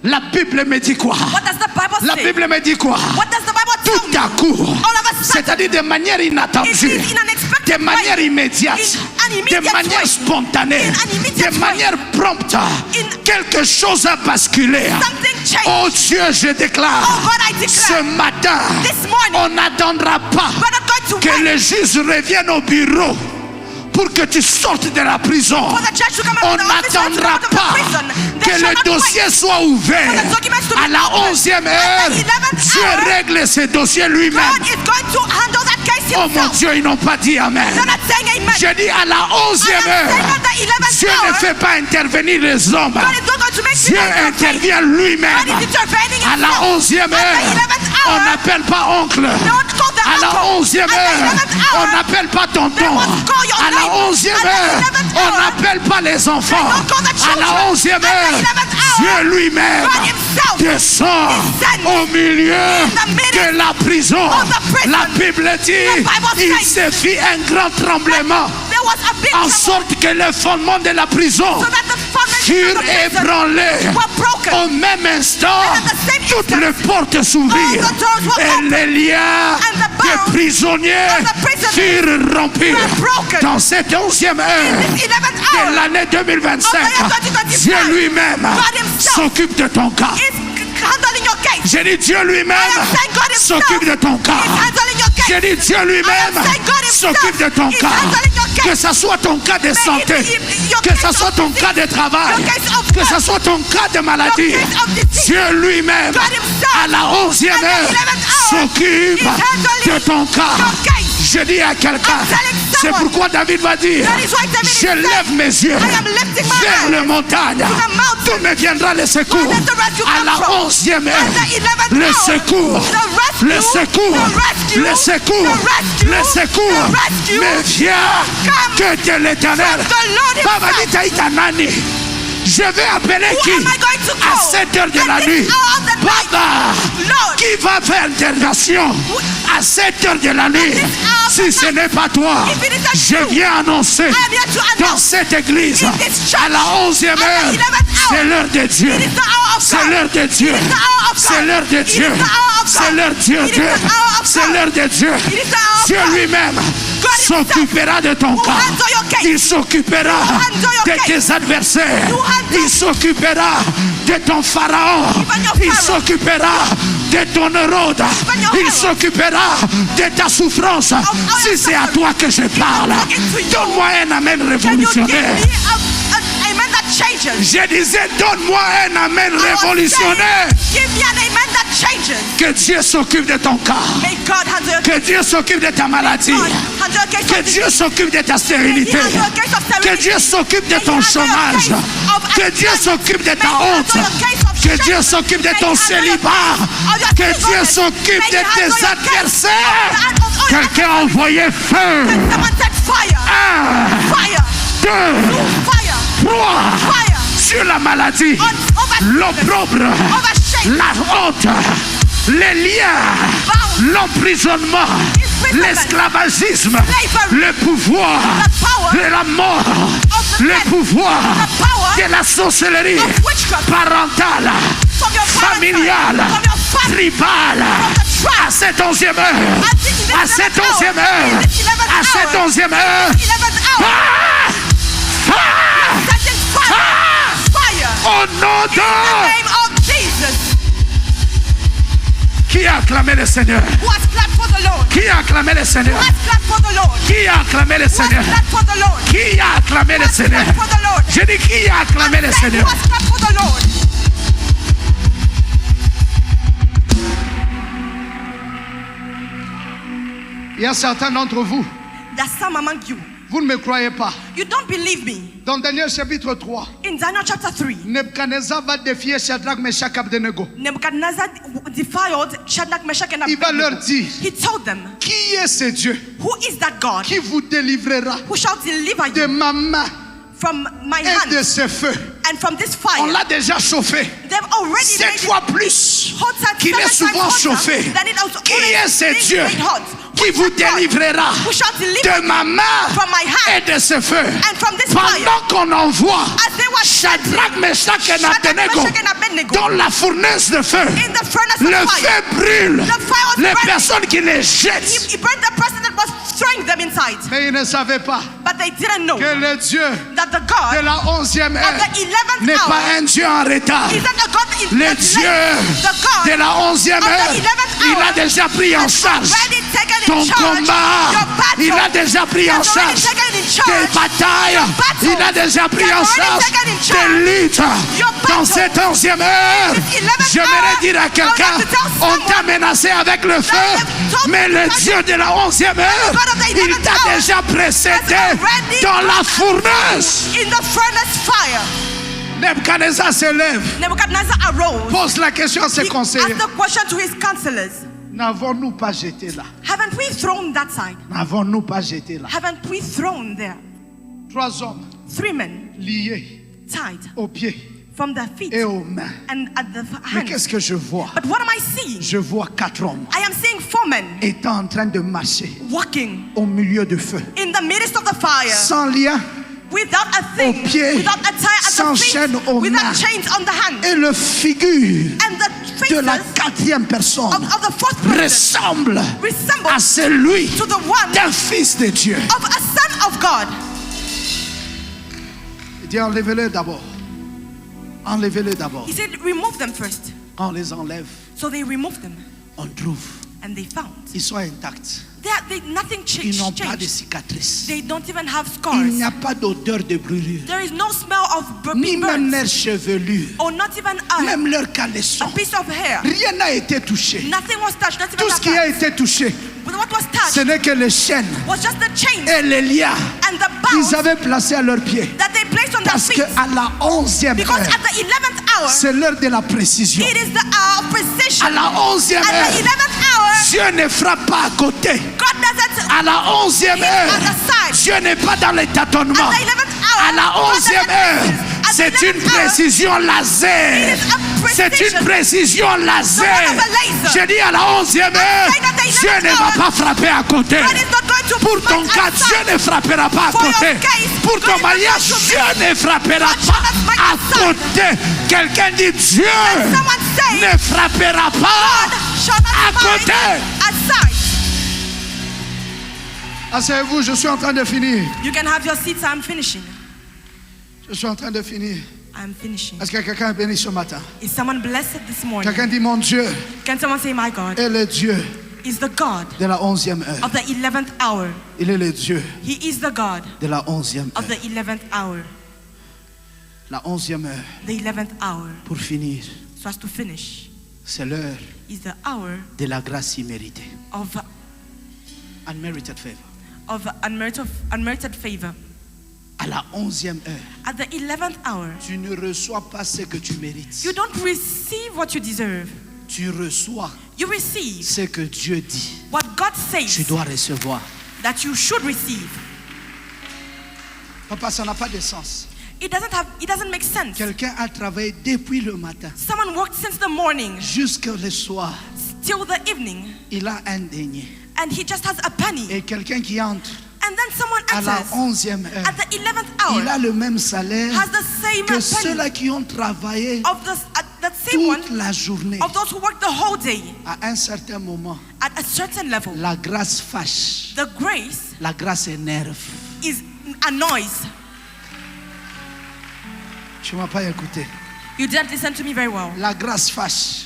la Bible me dit quoi? What does the Bible La say? Bible me dit quoi? What does the Bible tell Tout me? à coup, All of a sudden, c'est-à-dire de manière it inattendue, is in an expected de manière way, immédiate, in an de immediate manière way, spontanée, in an immediate de way, manière prompte, in- quelque chose a basculé. something changed. Oh Dieu, je déclare, Oh God, I ce declare, matin, this morning, on n'attendra pas we're not going to que wait le juge revienne au bureau pour que tu sortes de la prison. for the judge to come On out of the office and to n'attendra come out of the pas prison. que They shall le not dossier wait soit ouvert. for the documents to be À la opened. 11e heure, At the 11th Dieu hour, règle ce dossier lui-même. God is going to handle that case Oh mon himself. Dieu, ils n'ont pas dit Amen. They're not saying amen. Je dis à la 11e I am saying heure, at the 11th Dieu ne hour, fait pas intervenir les hommes. God is not going to make Dieu people intervene. intervient lui-même. God is intervening À la himself. 11e At the heure, 11th on hour, n'appelle pas oncle. don't call the À la uncle. 11e At the heure, 11th hour, on n'appelle pas tonton. won't call your À la name. 11e At the heure, 11th on hour, n'appelle pas les enfants. don't call the À la children. 11e At the heure, 11th hour, Dieu lui-même God himself descend descends au milieu the middle de la prison. of the prison. La Bible dit, The Bible il says, se fit un grand tremblement, there was a big en trouble sorte que les fondements de la prison so that the foundations furent of the prison ébranlés. were broken. Au même instant, And at the same toutes instant, les portes s'ouvrirent all the doors were et opened. les liens And the des bonds prisonniers of the prisoners furent rompus. were broken. Dans cette 11e heure This 11th de hour l'année 2025, of the year 2025, Dieu lui-même God himself s'occupe de ton cas. is handling your case. J'ai dit Dieu lui-même I am saying God himself s'occupe de ton cas. is handling your case. J'ai dit Dieu I lui-même am saying God himself s'occupe de ton is cas. handling your case. Que ce soit ton cas de santé, your que case ce soit of ton disease, cas de travail, your case of que ce work, soit ton cas de maladie, your case of disease, Dieu lui-même God himself à la 11e at the heure 11th hour s'occupe is handling de ton cas. your case. Je dis à quelqu'un, I'm telling c'est someone. pourquoi David va dire, That is why David je is lève saying, mes yeux I am lifting my vers eyes les montagnes, to the mountain. d'où me viendra le secours. Where does the rescue À come la from? 11e heure, At the 11th le hour, secours, the rescue, le secours, the rescue, le secours, the rescue, le secours the rescue me vient come que de l'Éternel. from the Lord Baba himself. dit Taïta Nani, je vais appeler Who qui am I going to à call? 7 heures de At la this nuit? hour of the night, Baba, Lord, qui va faire intervention à 7 heures de la nuit? this hour of Si the ce night, n'est pas toi, if it is not je you, viens annoncer I am here to dans announce cette église in this church, à la 11e at the heure, 11th hour, c'est l'heure de Dieu. it is the hour of C'est God. l'heure de Dieu. It is the hour of God. C'est l'heure de It is Dieu. the hour of C'est God. l'heure de Dieu. It is the hour of C'est God. l'heure de Dieu. It is the hour of Dieu God. lui-même God himself s'occupera de ton will cas. handle your case. Il s'occupera handle your de case. tes adversaires. You handle- Il s'occupera de ton pharaon. Even your Il Pharaoh. s'occupera de ton Hérode. Even your Il Herod. s'occupera de ta souffrance. all Si your c'est à suffering. toi que je parle, talking to you. donne-moi un amen Can you give me révolutionnaire. an amen that changes? Je disais, donne-moi un amen I was révolutionnaire. saying, give me an amen that changes. vengeance. Que Dieu s'occupe de ton cas. May God handle your Que Dieu s'occupe de ta maladie. God handle your case Que of Dieu disease. s'occupe de ta May stérilité. He handle your case of Que sterility. Dieu s'occupe de May He ton handle your chômage. case of Que Dieu accident. s'occupe de May ta He handle honte. your case of Que shame. Dieu s'occupe de May ton He handle your célibat. case of your Que Dieu singleness. s'occupe May de He handle tes your case adversaires. of all your Quelqu'un a envoyé feu. Someone said fire. 1, Fire. 2, Fire. 3. Fire. Sur la maladie, Over l'opprobre, Over shame. la honte, les liens, Bound. l'emprisonnement, Imprisonment. l'esclavagisme, Slavery. le pouvoir The power de la mort, of the le dead. pouvoir The power de la sorcellerie of witchcraft. parentale, From your parents' familiale, side, from your family, tribale, from the tribe. à cette 11e heure, At this à cette 11th 11e hour, heure, in this 11th à cette hour, 11e heure. 11th hour. Ah! Ah! Setting fire. Ah! Fire. Au nom In the de... name of Jesus. Qui a acclamé le Seigneur? Who has clapped for the Lord? Qui a acclamé le Who Seigneur? has clapped for the Lord? Qui a acclamé le Who has Seigneur? clapped for the Lord? Qui a acclamé Who le has Seigneur? clapped for the Lord? Je dis qui a acclamé le Say, Seigneur? who has clapped for the Lord? Il y a certains d'entre vous, There's some among you. vous ne me croyez pas. You don't believe me. Dans Daniel chapitre 3, In Daniel chapter 3, Nebuchadnezzar va défier Shadrach, Meshach, Abednego. Nebuchadnezzar defiled Shadrach, Meshach, and Il va leur Abednego. dire, He told them, qui est ce Dieu who is that God qui vous délivrera who shall deliver de you ma main from my et de hand ce feu? and from this On fire? l'a déjà chauffé. They've already 7 made fois it plus hotter, qu'il est 7 souvent times hotter chauffé. than it was Qui already est ce made Dieu hot. qui Who is vous that God délivrera who shall deliver de ma main from my hand et de ce feu? and from this fire? Pendant qu'on envoie As they were Shadrach, Meshach et Shadrach, Abednego Meshach, and Abednego dans la fournaise de feu, in the furnace le of feu fire. brûle The fire was les burning. personnes qui les jettent. He burned the person that was throwing them inside. Mais ils ne savaient pas But they didn't know que le Dieu that the de God la 11e of heure the 11th N'est hour pas un Dieu en retard. is not a God that is Le not Dieu late. The God de la 11e of the heure, 11th il a hour déjà pris en has charge already taken ton in charge combat. your battle. Il a déjà pris en Has already charge taken in tes charge batailles. battles. Il a déjà pris He has en already charge taken in tes charge luttes. your Dans battles. cette 11e heure, This 11th j'aimerais hour, dire à I quelqu'un, want to tell on someone t'a menacé avec le feu, they've told mais me le that Dieu de la 11e heure, God of the il 11th t'a hour déjà précédé has already dans la fournaise. in the furnace fire. Nebuchadnezzar se lève, Nebuchadnezzar arose. pose la question à ses He conseillers. asked the question to his counselors. N'avons-nous pas jeté là? Haven't we thrown that side? N'avons-nous pas jeté là? Haven't we thrown there? 3 hommes 3 men liés tied aux pieds from their feet et aux mains. and at the Mais hands. qu'est-ce que je vois? But what am I seeing? Je vois 4 hommes I am seeing 4 men étant en train de marcher walking au milieu du feu, in the midst of the fire sans lien, without a thing, pieds, without a tie at sans the feet, chaîne aux without mains. chains on the hand. et le figure And the de la faces 4e personne of the fourth person ressemble resemble à celui to the one d'un fils de Dieu. of a son of God. Il dit enlevez-les d'abord. Enlevez-les d'abord. He said, remove them first. On les enlève, So they removed them on trouve. and they found. Ils sont intacts. Nothing Ils n'ont pas de changed. cicatrices. They don't even have Il scars. n'y a pas d'odeur de brûlure. There is no smell of Ni même burns leurs chevelures. or not even Même leurs a caleçons. piece of hair. Rien n'a été touché. Nothing was touched, not even Tout ce qui a that. été touché, But what was ce touched n'est que les chaînes was just the chains et les liens and the qu'ils bounds avaient placés à leurs pieds. that they placed on their Parce feet. qu'à la 11e Because heure, at the 11th hour, c'est l'heure de la précision. it is the hour of precision. À la 11e At the heure, 11th hour, Dieu ne frappe pas à côté. God doesn't. À la 11e He's heure, at the side. Dieu n'est pas dans les tâtonnements. At the 11th hour, À la God 11e doesn't heure, resist. At the c'est une 11th hour, précision laser. it is a C'est precision. une précision laser. The one of a laser. Je dis à la 11e heure, saying at the 11th Dieu ne va hour, pas frapper à côté. God is not going to Pour ton fight cas, outside. Dieu ne frappera pas à For your côté. case, Pour God ton is not mariage, going to Dieu ne frappera God shall not pas fight à outside. côté. Quelqu'un dit Dieu Someone say, ne frappera God pas shall à not fight côté. outside. Asseyez-vous, je suis en train de finir. You can have your seats. I'm finishing. Je suis en train de finir. I'm finishing. Est-ce que quelqu'un est béni ce matin? Is someone blessed this morning? Quelqu'un dit mon Dieu Can someone say, my God est le Dieu is the God de la 11e heure. of the 11th hour. Il est le Dieu He is the God de la 11e of heure. the 11th hour. La 11e heure, The 11th hour. pour finir. So as to finish, C'est l'heure is the hour de la grâce imméritée. of Unmerited favor. unmerited favor. À la 11e heure, At the 11th hour, tu ne reçois pas ce que tu mérites. you don't receive what you deserve. Tu reçois You receive ce que Dieu dit. what God Tu says dois recevoir. that you should receive. Papa, ça n'a pas de sens. It doesn't make sense. Quelqu'un a travaillé depuis le matin Someone worked since the morning jusqu'au soir. till the evening, Il a un denier. and he just has a penny. Et quelqu'un qui entre And then someone à la enters 11e heure, at the 11th hour, il a le même salaire has the same que penny ceux-là qui ont travaillé of that same one toute la journée. of those who work the whole day. À un certain moment, At a certain level, la grâce fâche. the grace La grâce énerve. is annoys. Tu ne m'as pas écouté. You didn't listen to me very well. La grâce fâche.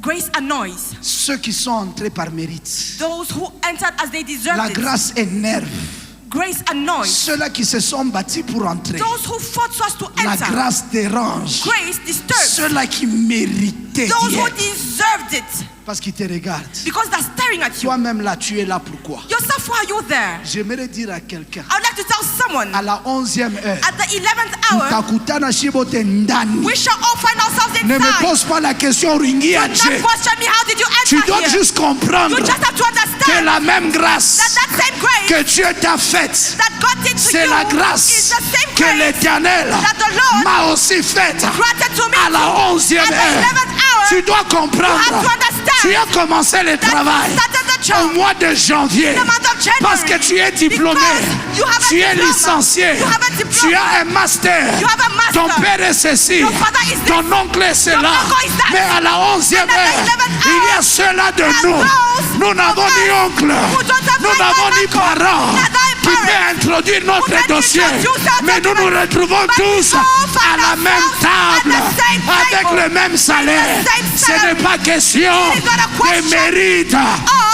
Grace annoys Ceux qui sont entrés par mérite. those who entered as they deserved La it. grâce énerve. Grace annoys Ceux-là qui se sont bâtis pour entrer. those who fought so as to La enter. grâce dérange. Grace disturbs Ceux-là qui méritaient those d'y who être. deserved it Parce qu'ils te regardent. because they're staring at you. Toi-même là, tu es là pourquoi? Yourself, why are you there? J'aimerais dire à quelqu'un, I would like to tell someone à la 11e heure, at the 11th hour, utakutana shibote ndani. we shall all find ourselves Ne me inside. pose pas la question ringi Do à not Dieu. question me, how did you Tu enter dois here? juste comprendre You just have to que understand la même grâce that same grace que Dieu t'a faite, that God did to c'est you la is grâce the same que grace l'Éternel that the Lord m'a aussi faite granted to me à la too. 11e At the heure. 11th hour, Tu dois you have to comprendre. understand Tu as commencé le that travail you started the au job mois de janvier in the month of January parce que tu es diplômé, because you have a tu es diploma. licencié, You have a diploma. tu as un master, You have a master. ton père est ceci, Your father is this. ton oncle est cela, Your uncle is that. mais à la 11e And at the heure, 11th il y a hour, ceux-là de there nous, are those nous n'avons ni oncle, who don't have nous n'avons ni uncle, parents neither a qui parent, peut introduire notre can dossier, introduce our mais nous nous document. retrouvons But we tous all find à la même ourselves at table, the same avec table, le même salaire. with the same Ce salary. n'est pas question It is not a de question mérite,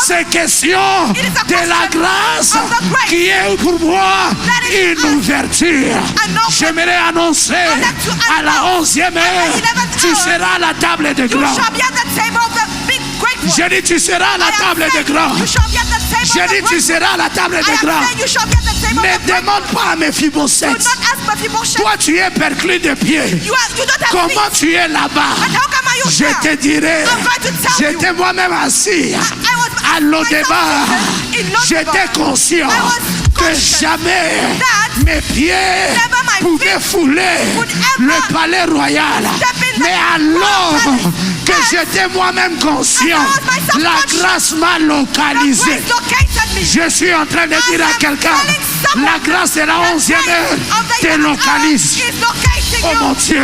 c'est question It is a de la question grâce of the grace qui est pour moi that is une ouverture. an open- J'aimerais annoncer I'd like to à la announce 11e heure, 11th tu hour, seras à la table de you grands. shall be at the table of the big great one. J'ai dit tu seras à la I am table saying de grands. you shall be at the table J'ai of the dit tu great seras à la table I de am grands. saying you shall be at the table Ne of the great demande pas à Do Mephibosheth. not ask Mephibosheth. Toi tu es perclus de pied. You don't have Comment feet. tu es là-bas? And how come are you Je te here? dirai. I'm going to tell you. J'étais moi-même assis I was à Lodébar. in Lodébar. J'étais conscient I was que conscious jamais that mes pieds never my pouvaient feet fouler would ever le palais royal. step in the Mais alors palace. que j'étais moi-même conscient, I was myself la conscious. grâce m'a The localisé. grace located me. Je suis en train de dire à am quelqu'un, telling someone la grâce de la 11e heure te localise. Is locating Oh you. mon Dieu,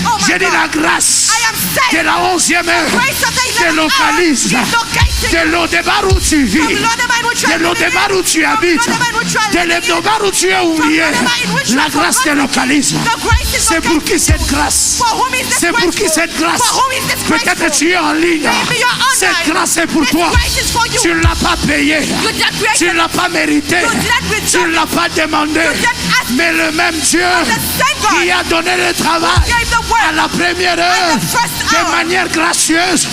Oh my j'ai dit God. la grâce I am saying de la 11e heure grace of the te 11th hour localise. is locating De you. l'Odebar où tu vis, From Lodebar in which you de are l'Odebar où tu living, habites, from Lodebar in which you are de living, l'Odebar où tu es ouvrier, Lodebar in which you la are grâce te forgotten. localise. The grace is C'est pour locating qui cette grâce? For whom is this C'est pour qui graceful? cette grâce? For whom is this Peut-être graceful? tu es en ligne. Maybe you're online. Cette grâce est pour This toi. grace is for you. Tu ne l'as pas payé. You didn't create Tu ne it. l'as pas mérité. You didn't Tu return ne l'as pas demandé. didn't ask Mais le même Dieu The same God qui a donné le travail gave the word à la première heure at the first de hour. manière gracieuse,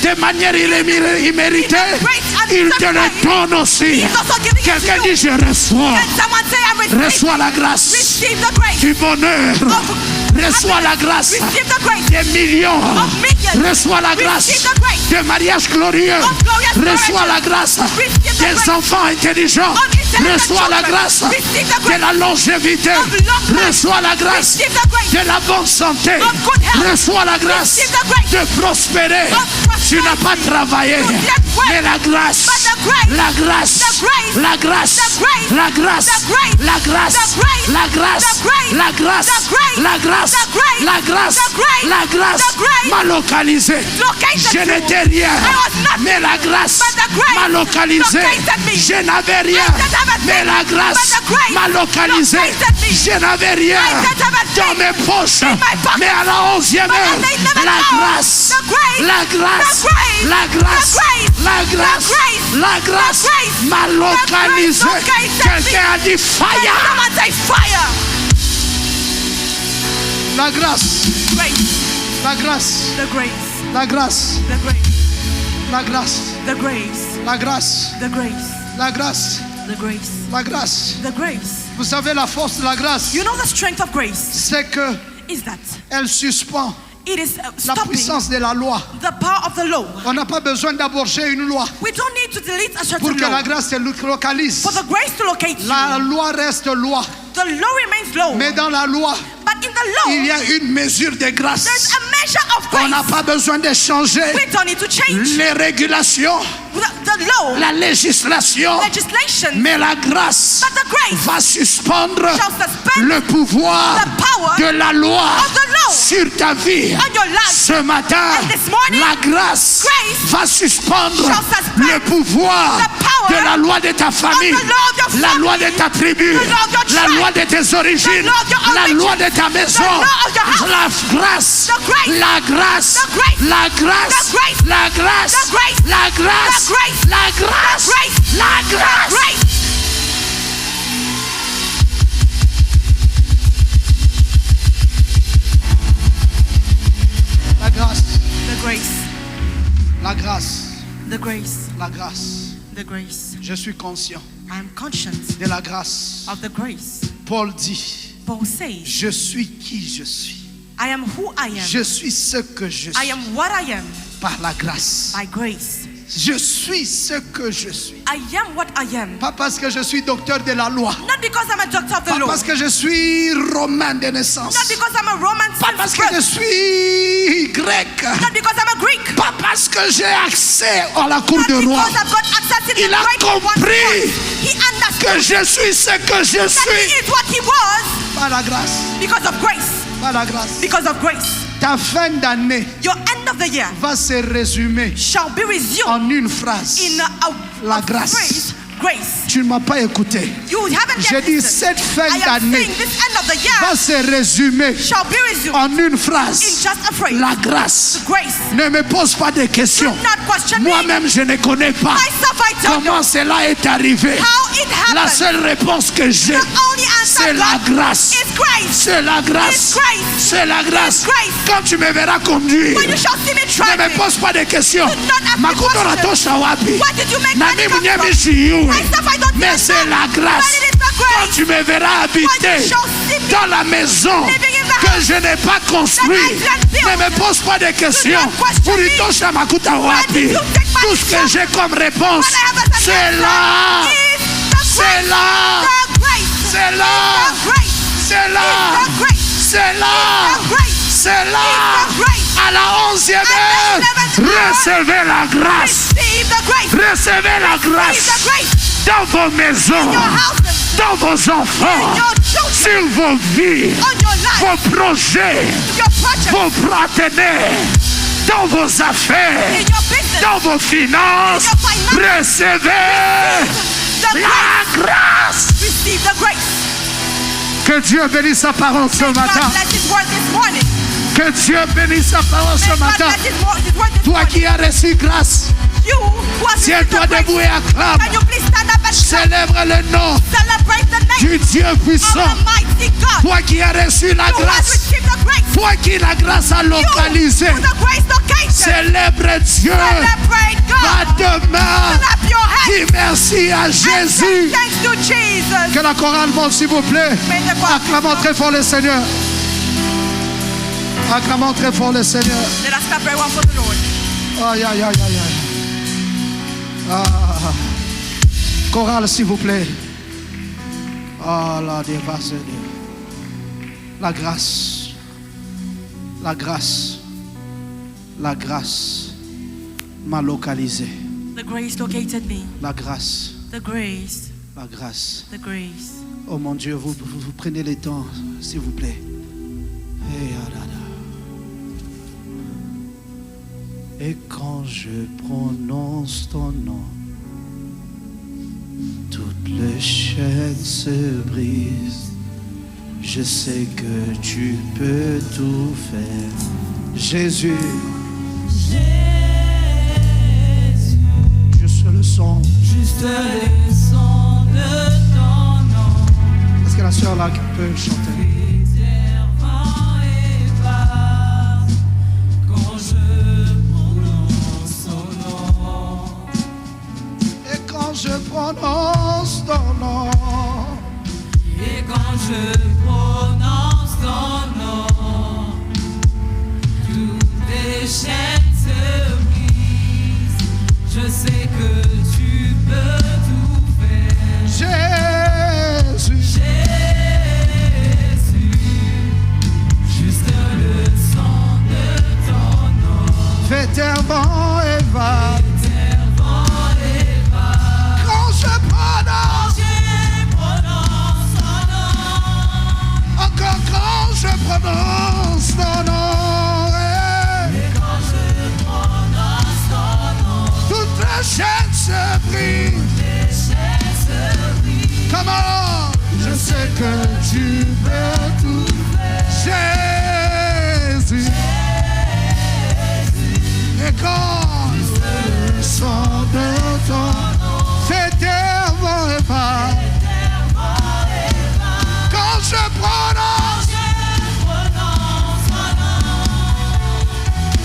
de manière imméritée, grace and il te le sacrifice. donne aussi. He's also giving it to Quelqu'un you. dit je reçois. And someone say, I receive. Reçois la grâce Receive the grace. du bonheur. Of Reçois la grâce Receive the grace. des millions. Of millions. Reçois la grâce Receive the grace. de mariage glorieux. Of glorious Reçois la marriages. grâce Receive the des grace. enfants intelligents. Of intelligent Reçois la children. grâce Receive the de grace. la longévité. Of long life. Reçois la grâce Receive the grace. de la bonne santé. Of good health. Reçois la grâce Receive the grace. de prospérer. Of prosperity. Tu n'as pas travaillé, You didn't work. mais la grâce, But the grace. la grâce, The grace. la grâce, The grace. la grâce, The grace. la grâce, The grace. la grâce, The grace. la grâce, The grace. la grâce, The grace. la grâce, The grace. la grâce The grace. m'a localisé. Located Je you. n'étais rien, I was nothing. mais la grâce But the grace m'a localisé. located me. Je n'avais rien, I didn't have a mais thing. la grâce But the grace m'a localisé. located me. Je n'avais rien I didn't have a dans thing mes poches, in my pocket. mais à la 11e But heure, at the 11th la hour, grâce, the grace, la grâce, the grace, la grâce, the grace, la grâce, the grace, la grâce the grace, m'a the localisé. grace located me. Quelqu'un a dit fire. Someone say fire. La grâce, Grace. la grâce. The grace. La grâce. The grace. La grâce. The grace. La grâce. The grace. La grâce. The grace. La grâce. The grace. Vous savez, la force de la grâce, You know the strength of grace c'est que is that elle suspend it is la stopping puissance de la loi. the power of the law. On n'a pas besoin d'aborger une loi We don't need to delete a pour certain que la law grâce se localise. for the grace to locate La you. loi reste loi. The law remains law, Mais dans la loi, but in the il y law a une mesure de there's grâce. a measure of On n'a grace. pas besoin de changer We don't need to change les régulations, the law, la législation, legislation, mais la grâce but the grace va suspendre shall suspend le pouvoir the power de la loi of the law sur ta vie. on your life. Ce matin, And this morning, la grâce grace va suspendre shall suspend le pouvoir the power de la loi de ta famille, of the law of your la family, loi de ta tribu, the law of your la tribe, loi de tes origines, the law of your la origin, loi de ta maison, the law of your house, la grâce, the grace, la grâce, the grace, la grâce, the grace, la grâce, the grace, la grâce, the grace, la grâce, the grace, la grâce. grace. La grâce, The grace, la grâce, the grace, la grâce. the grace. Je suis conscient I am conscious de la grâce. of the grace. Paul dit, Paul says, je suis qui je suis. I am who I am. Je suis ce que je I suis am what I am par la grâce. by grace. Je suis ce que je suis. I am what I am. Pas parce que je suis docteur de la loi. Not because I'm a doctor of the Pas law. parce que je suis romain de naissance. Not because I'm a Roman Pas parce que je citizen. suis grec. Not because I'm a Greek. Pas parce que j'ai accès à la cour Not de roi. because I've got access in Il the a great one compris court. He que understood je suis ce que je that suis he is what he was par la grâce. because of grace. Par la grâce. Because of grace. Ta fin d'année Your end of the year va se résumer shall be resumed en une phrase. in La a grâce. phrase, grace. Tu ne m'as pas écouté. You haven't J'ai yet dit listened. cette fin I am d'année saying this end of the year va se résumer shall be resumed en une in phrase. just a phrase. La grâce. Grace. Ne me pose pas de questions. Do not question me. Moi-même, je ne connais pas Myself, I don't know comment cela est arrivé. how it La happened. seule réponse que j'ai, The only answer c'est la God grâce. is grace. C'est la grâce. It's grace. C'est la grâce. It's grace. Quand tu me verras conduire, When you shall see me ne me driving, pose pas de questions. do not ask me Makuto questions. natosha wapi? Where did you make Nami money come mwenyewe from? siyui. Myself, I don't Mais even c'est know. la grâce. But it is the Quand grace. tu me verras habiter When you shall see me dans la maison living in the que house je n'ai pas that construite, I didn't build, ne me pose pas de questions. not question me. Uritosha makuta wapi? did you take my Tout ce que j'ai comme réponse, What I have as an c'est answer là. is the C'est grace. là. The grace. C'est là. The grace. C'est là. The grace. C'est là. The grace. C'est là. The grace. À la 11e heure, the 11th hour, recevez la grâce. Receive the grace. Recevez la Receive grâce the grace. dans vos maisons, Your houses. dans vos enfants, Your children. sur vos vies, On your life. vos projets, Your project. vos partenaires, dans vos affaires, In your business. dans vos finances. In your finances. Recevez The la grace. grâce. Receive the grace. Que Dieu bénisse sa parole ce May God matin. bless His word this morning. Que Dieu bénisse sa parole May ce God matin. bless His word this Toi morning. qui as reçu grâce, You who have received tiens-toi the grace, debout et acclame. can you please stand up and Célèbre le nom celebrate the name du Dieu of puissant. the mighty God Toi qui as reçu la who has grâce, received the grace. toi qui la grâce a You localisé, who the grace located. célèbre Dieu. Celebrate Va God. demain. Clap your hands. Dis merci à And say Jésus. thanks to Jesus. Que la chorale monte s'il vous plaît. May the choir Acclamons très fort le Seigneur. Acclamons très fort le Seigneur. Let us clap everyone for the Lord. Aïe, aïe, aïe, aïe, aïe. Ah. Chorale s'il vous plaît. Ah, la dépasse. La grâce. La grâce. La grâce m'a localisé. The grace located me. La grâce. The grace. La grâce. The grace. Oh mon Dieu, vous prenez le temps, s'il vous plaît. Et quand je prononce ton nom, toutes les chaînes se brisent. Je sais que tu peux tout faire. Jésus. Juste le son. Juste les sons de ton nom, Est-ce que la sœur là peut chanter? éternellement et vaste. Quand je terre vent et va. Quand je prononce, encore quand je prononce ton nom, toute la chaîne se brise. Comment? Je sais que tu peux tout faire, Jésus. Et quand le son de ton fait terre vent et va. Quand je prononce,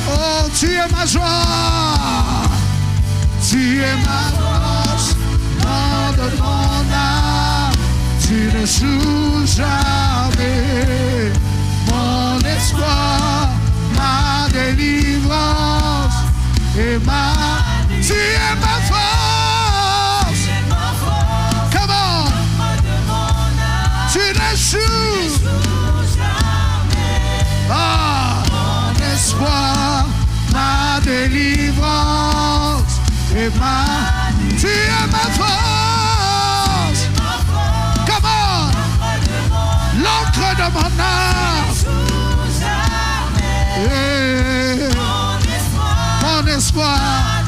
oh, tu es ma joie, tu es ma force, nom de mon âme, tu ne joues jamais, mon espoir, ma délivrance et tu es ma force, comment, tu ne joues ah, mon espoir, ma délivrance et tu es ma force, comment, l'encre de mon âme, mon espoir,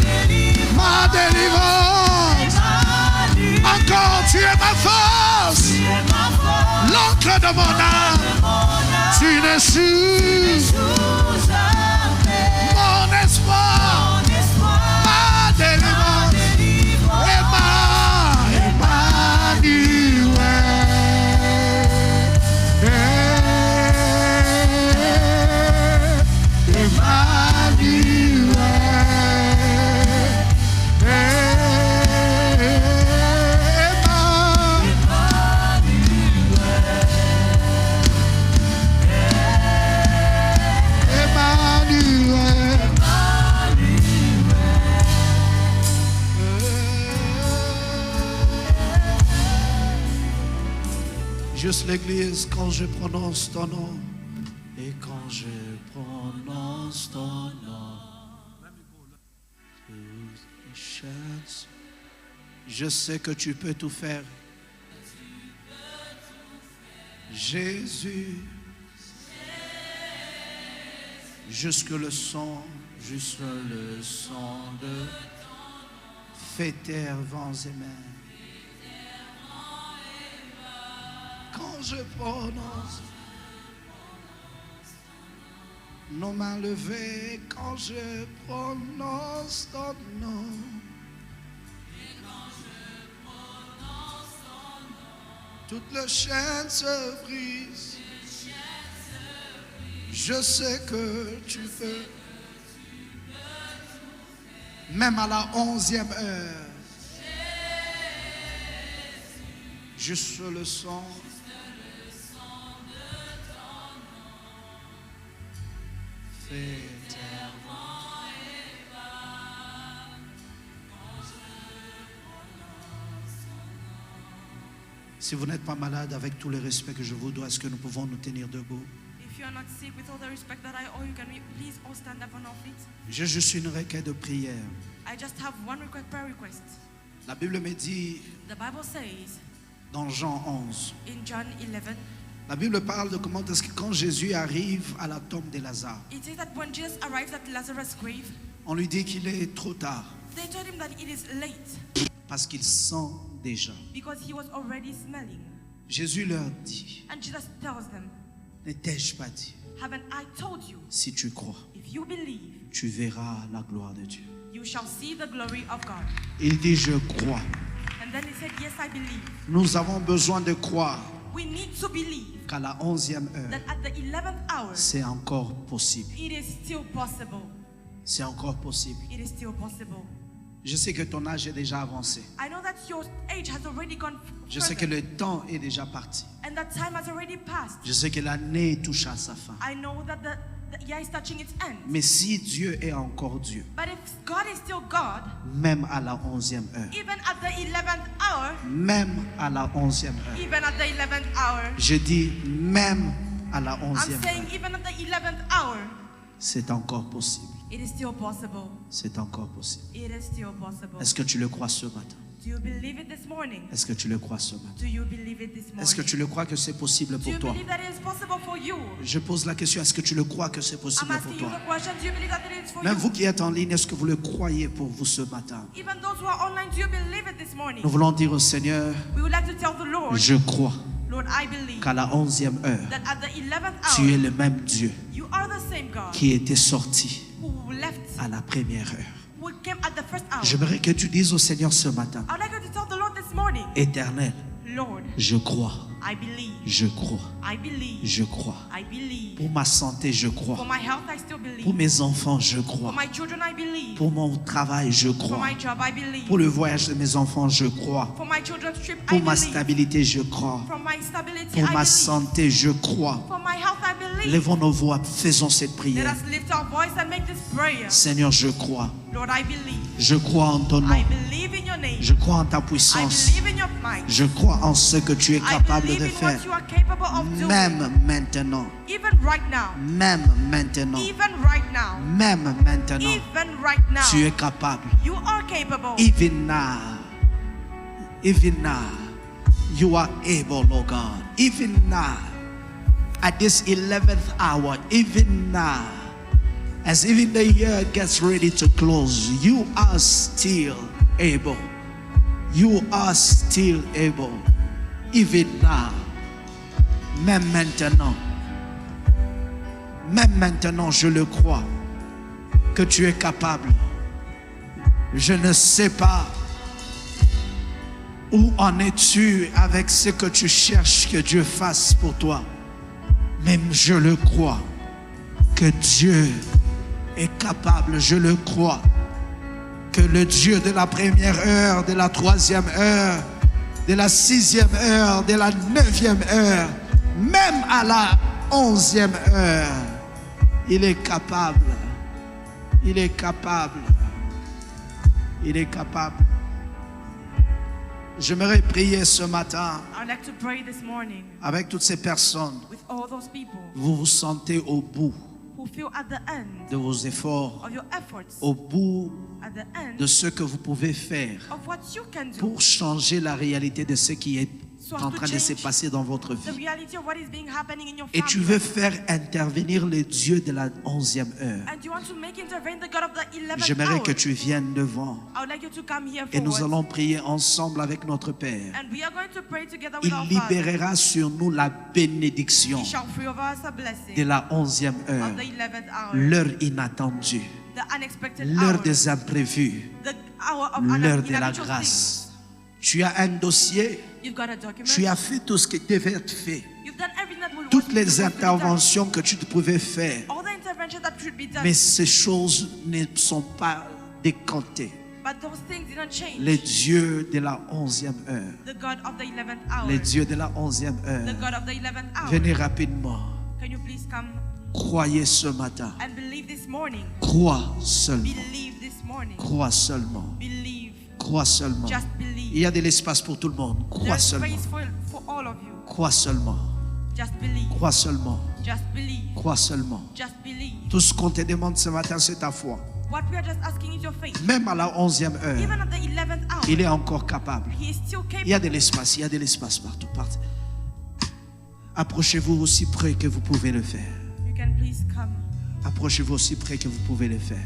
ma délivrance, encore tu es ma force, l'encre de mon âme, tu ne joues mon espoir, ma délivrance, Juste l'église quand je prononce ton nom. Et quand je prononce ton nom, je sais que tu peux tout faire. Jésus, jusque le son de fait terre, vents et mers. Quand je prononce nos mains levées, quand je prononce ton nom, toute la chaîne se brise. Je sais que tu peux, même à la 11e heure, juste le son. Si vous n'êtes pas malade, avec tout le respect que je vous dois, est-ce que nous pouvons nous tenir debout? If you are not sick, with all the respect that I owe you, can we please all stand up on our feet? J'ai juste une requête de prière. I just have one prayer request. La Bible me dit The Bible says dans Jean 11, in John 11, la Bible parle de comment est-ce que quand Jésus arrive à la tombe de Lazare, it says that when Jesus arrives at Lazarus' grave, on lui dit qu'il est trop tard they told him that it is late parce qu'il sent déjà. because he was already smelling. Jésus leur dit, And Jesus tells them, ne t'ai-je pas dit, haven't I told you, si tu crois, if you believe, tu verras la gloire de Dieu. you shall see the glory of God. Il dit, je crois. And then he said, yes, I believe. Nous avons besoin de croire We need to believe qu'à la 11e heure, that at the 11th hour, c'est encore possible. it is still possible. C'est encore possible. It is still possible. Je sais que ton âge est déjà avancé. I know that your age has already gone Je sais que further, le temps est déjà parti. and that time has already passed. Je sais que l'année touche à sa fin. I know that the year is touching its end. Mais si Dieu est encore Dieu, But if God is still God, même à la 11e heure, even at the 11th hour, même à la 11e heure, even at the 11th hour, je dis même à la I'm 11e saying heure, even at the 11th hour, C'est encore possible. It is still possible. C'est encore possible. It is still possible. Est-ce que tu le crois ce matin? Do you believe it this morning? Est-ce que tu le crois ce matin? Do you believe it this morning? Est-ce que tu le crois que c'est possible Do pour you toi? believe that it is possible for you? Je pose la question, est-ce que tu le crois que c'est I'm possible pour asking you toi? the question. Do you believe that it is for Même you? vous qui êtes en ligne, est-ce que vous le croyez pour vous ce matin? Even those who are online, do you believe it this morning? Nous voulons dire au Seigneur, We would like to tell the Lord, je crois Lord, I believe qu'à la 11e heure, that at the 11th tu es hour, le même Dieu you are the same God qui était sorti who left, à la première heure. who came at the first hour. J'aimerais que tu dises au Seigneur ce matin, I would like you to tell the Lord this morning, Éternel, Lord, je crois, I believe, je crois, I believe, je crois. I believe. Pour ma santé, je For crois. my health, I still Pour believe. mes enfants, je For crois. my children, I believe. Pour mon travail, je For crois. my job, I believe. Pour le voyage de mes enfants, je crois. For my children's trip, I Pour ma believe. stabilité, je crois. For my stability, Pour I ma believe. santé, je crois. For my health, I believe. Lèvons nos voix, faisons cette Let prière. us lift our voice and make this prayer. Seigneur, je crois. Lord, I believe. Je crois en ton nom. I believe in your name. Je crois en ta I puissance. believe in your might. Je crois en ce que tu es I capable believe de in faire. what you are capable of doing. Même maintenant. Even right now. Même maintenant. Even right now. Même maintenant. Even right now. Tu es capable. You are capable. Even now. Even now. You are able, oh God. Even now. At this 11th hour. Even now. As even the year gets ready to close. You are still able. You are still able. Even now. Même maintenant. Même maintenant, je le crois. Que tu es capable. Je ne sais pas où en es-tu avec ce que tu cherches que Dieu fasse pour toi. Même je le crois que Dieu est capable. Je le crois que le Dieu de la première heure, de la troisième heure, de la 6e heure, de la 9e heure, même à la 11e heure, il est capable. Il est capable. Il est capable. J'aimerais prier ce matin I'd like to pray this morning avec toutes ces personnes. with all those people Vous vous sentez au bout who feel at the end de vos efforts, of your efforts, au bout at the end de ce que vous pouvez faire of what you can do pour changer la réalité de ce qui est en train de se passer dans votre the vie. reality of what is being happening in your Et tu family. veux faire intervenir le Dieu de la 11e heure. And you want to make intervene the God of the 11th J'aimerais hour. que tu viennes devant I would like you to come here et nous forward. allons prier ensemble avec notre Père. And we are going to pray together with Il our Father. libérera sur nous la bénédiction He shall free over us a blessing de la 11e heure, of the 11th hour, l'heure inattendue, the unexpected l'heure hour, des imprévus, the hour of l'heure de la unhabitual grâce. Tu as un dossier, things. You've got a document. tu as fait tout ce qui devait être fait, You've done everything that was toutes les supposed to be done. interventions que tu pouvais faire, All the interventions that should be done. mais ces choses ne sont pas décantées. But those things didn't change. Le Dieu de la 11e heure, The God of the 11th hour. le Dieu de la 11e The heure, God of the 11th hour. venez rapidement. Can you please come Croyez ce matin. and believe this morning? Crois seulement. Believe this morning. Crois seulement. Believe. Crois seulement. Just Il believe. y a de l'espace pour tout le monde. Crois There's seulement. space for all of you. Crois seulement. Just believe. Crois seulement. Just believe. Crois seulement. Just believe. Tout ce qu'on te demande ce matin, c'est ta foi. What we are just asking is your faith. Même à la 11e heure, Even at the 11th hour, il est encore capable. He is still Il y a capable. de l'espace. Il y a de l'espace partout. Partout. Approchez-vous aussi près que vous pouvez le faire. You can please come. Approchez-vous aussi près que vous pouvez le faire.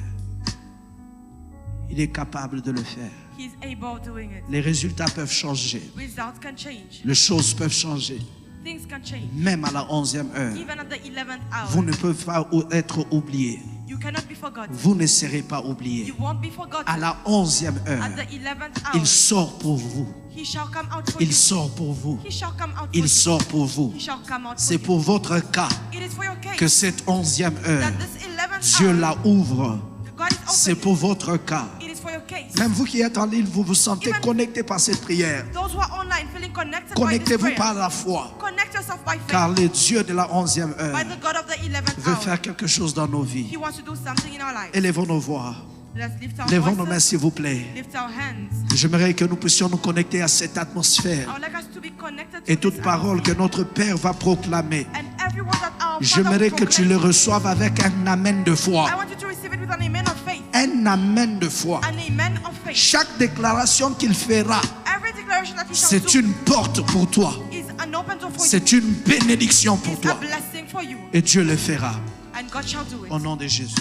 Il est capable de le faire. He is able doing it. Les résultats peuvent changer. Results can change. Les choses peuvent changer. Things can change. Même à la 11e heure, Even at the 11th hour, vous ne pouvez pas être oublié. you cannot be forgotten. Vous ne serez pas oublié. You won't be forgotten. À la 11e heure, At the 11th hour, il sort pour vous. He shall come out for Il you. sort pour vous. He shall come out for Il you. sort pour vous. He shall come out for C'est you. pour votre cas It is for your case que cette 11e heure, that this 11th Dieu hour, la ouvre. God is C'est opening. pour votre cas. It is for your case. Même vous qui êtes en ligne, vous vous sentez Even- connecté par cette prière. Those who are online feeling connected by this Connectez-vous prayer, par la foi. connect yourself by faith. Car le Dieu de la 11e By heure the God of the 11th veut hour, faire quelque chose dans nos vies. He wants to do something in our lives. Élevons nos voix. Let's lift our Lèvons nos mains, voices, s'il vous plaît. lift our hands. J'aimerais que nous puissions nous connecter à cette I atmosphère. would like us to be connected to Et toute this parole que atmosphere. notre Père va proclamer And every word that our J'aimerais que tu le reçoives avec un amen de foi. I want you to receive it with an amen of faith. Un amen de foi. An amen of faith. Chaque déclaration qu'il fera, Every declaration that he shall c'est do une porte pour toi. is an open door for you. C'est une bénédiction pour It's a toi. blessing for you. Et Dieu le fera. And God shall do it. Au nom de Jésus.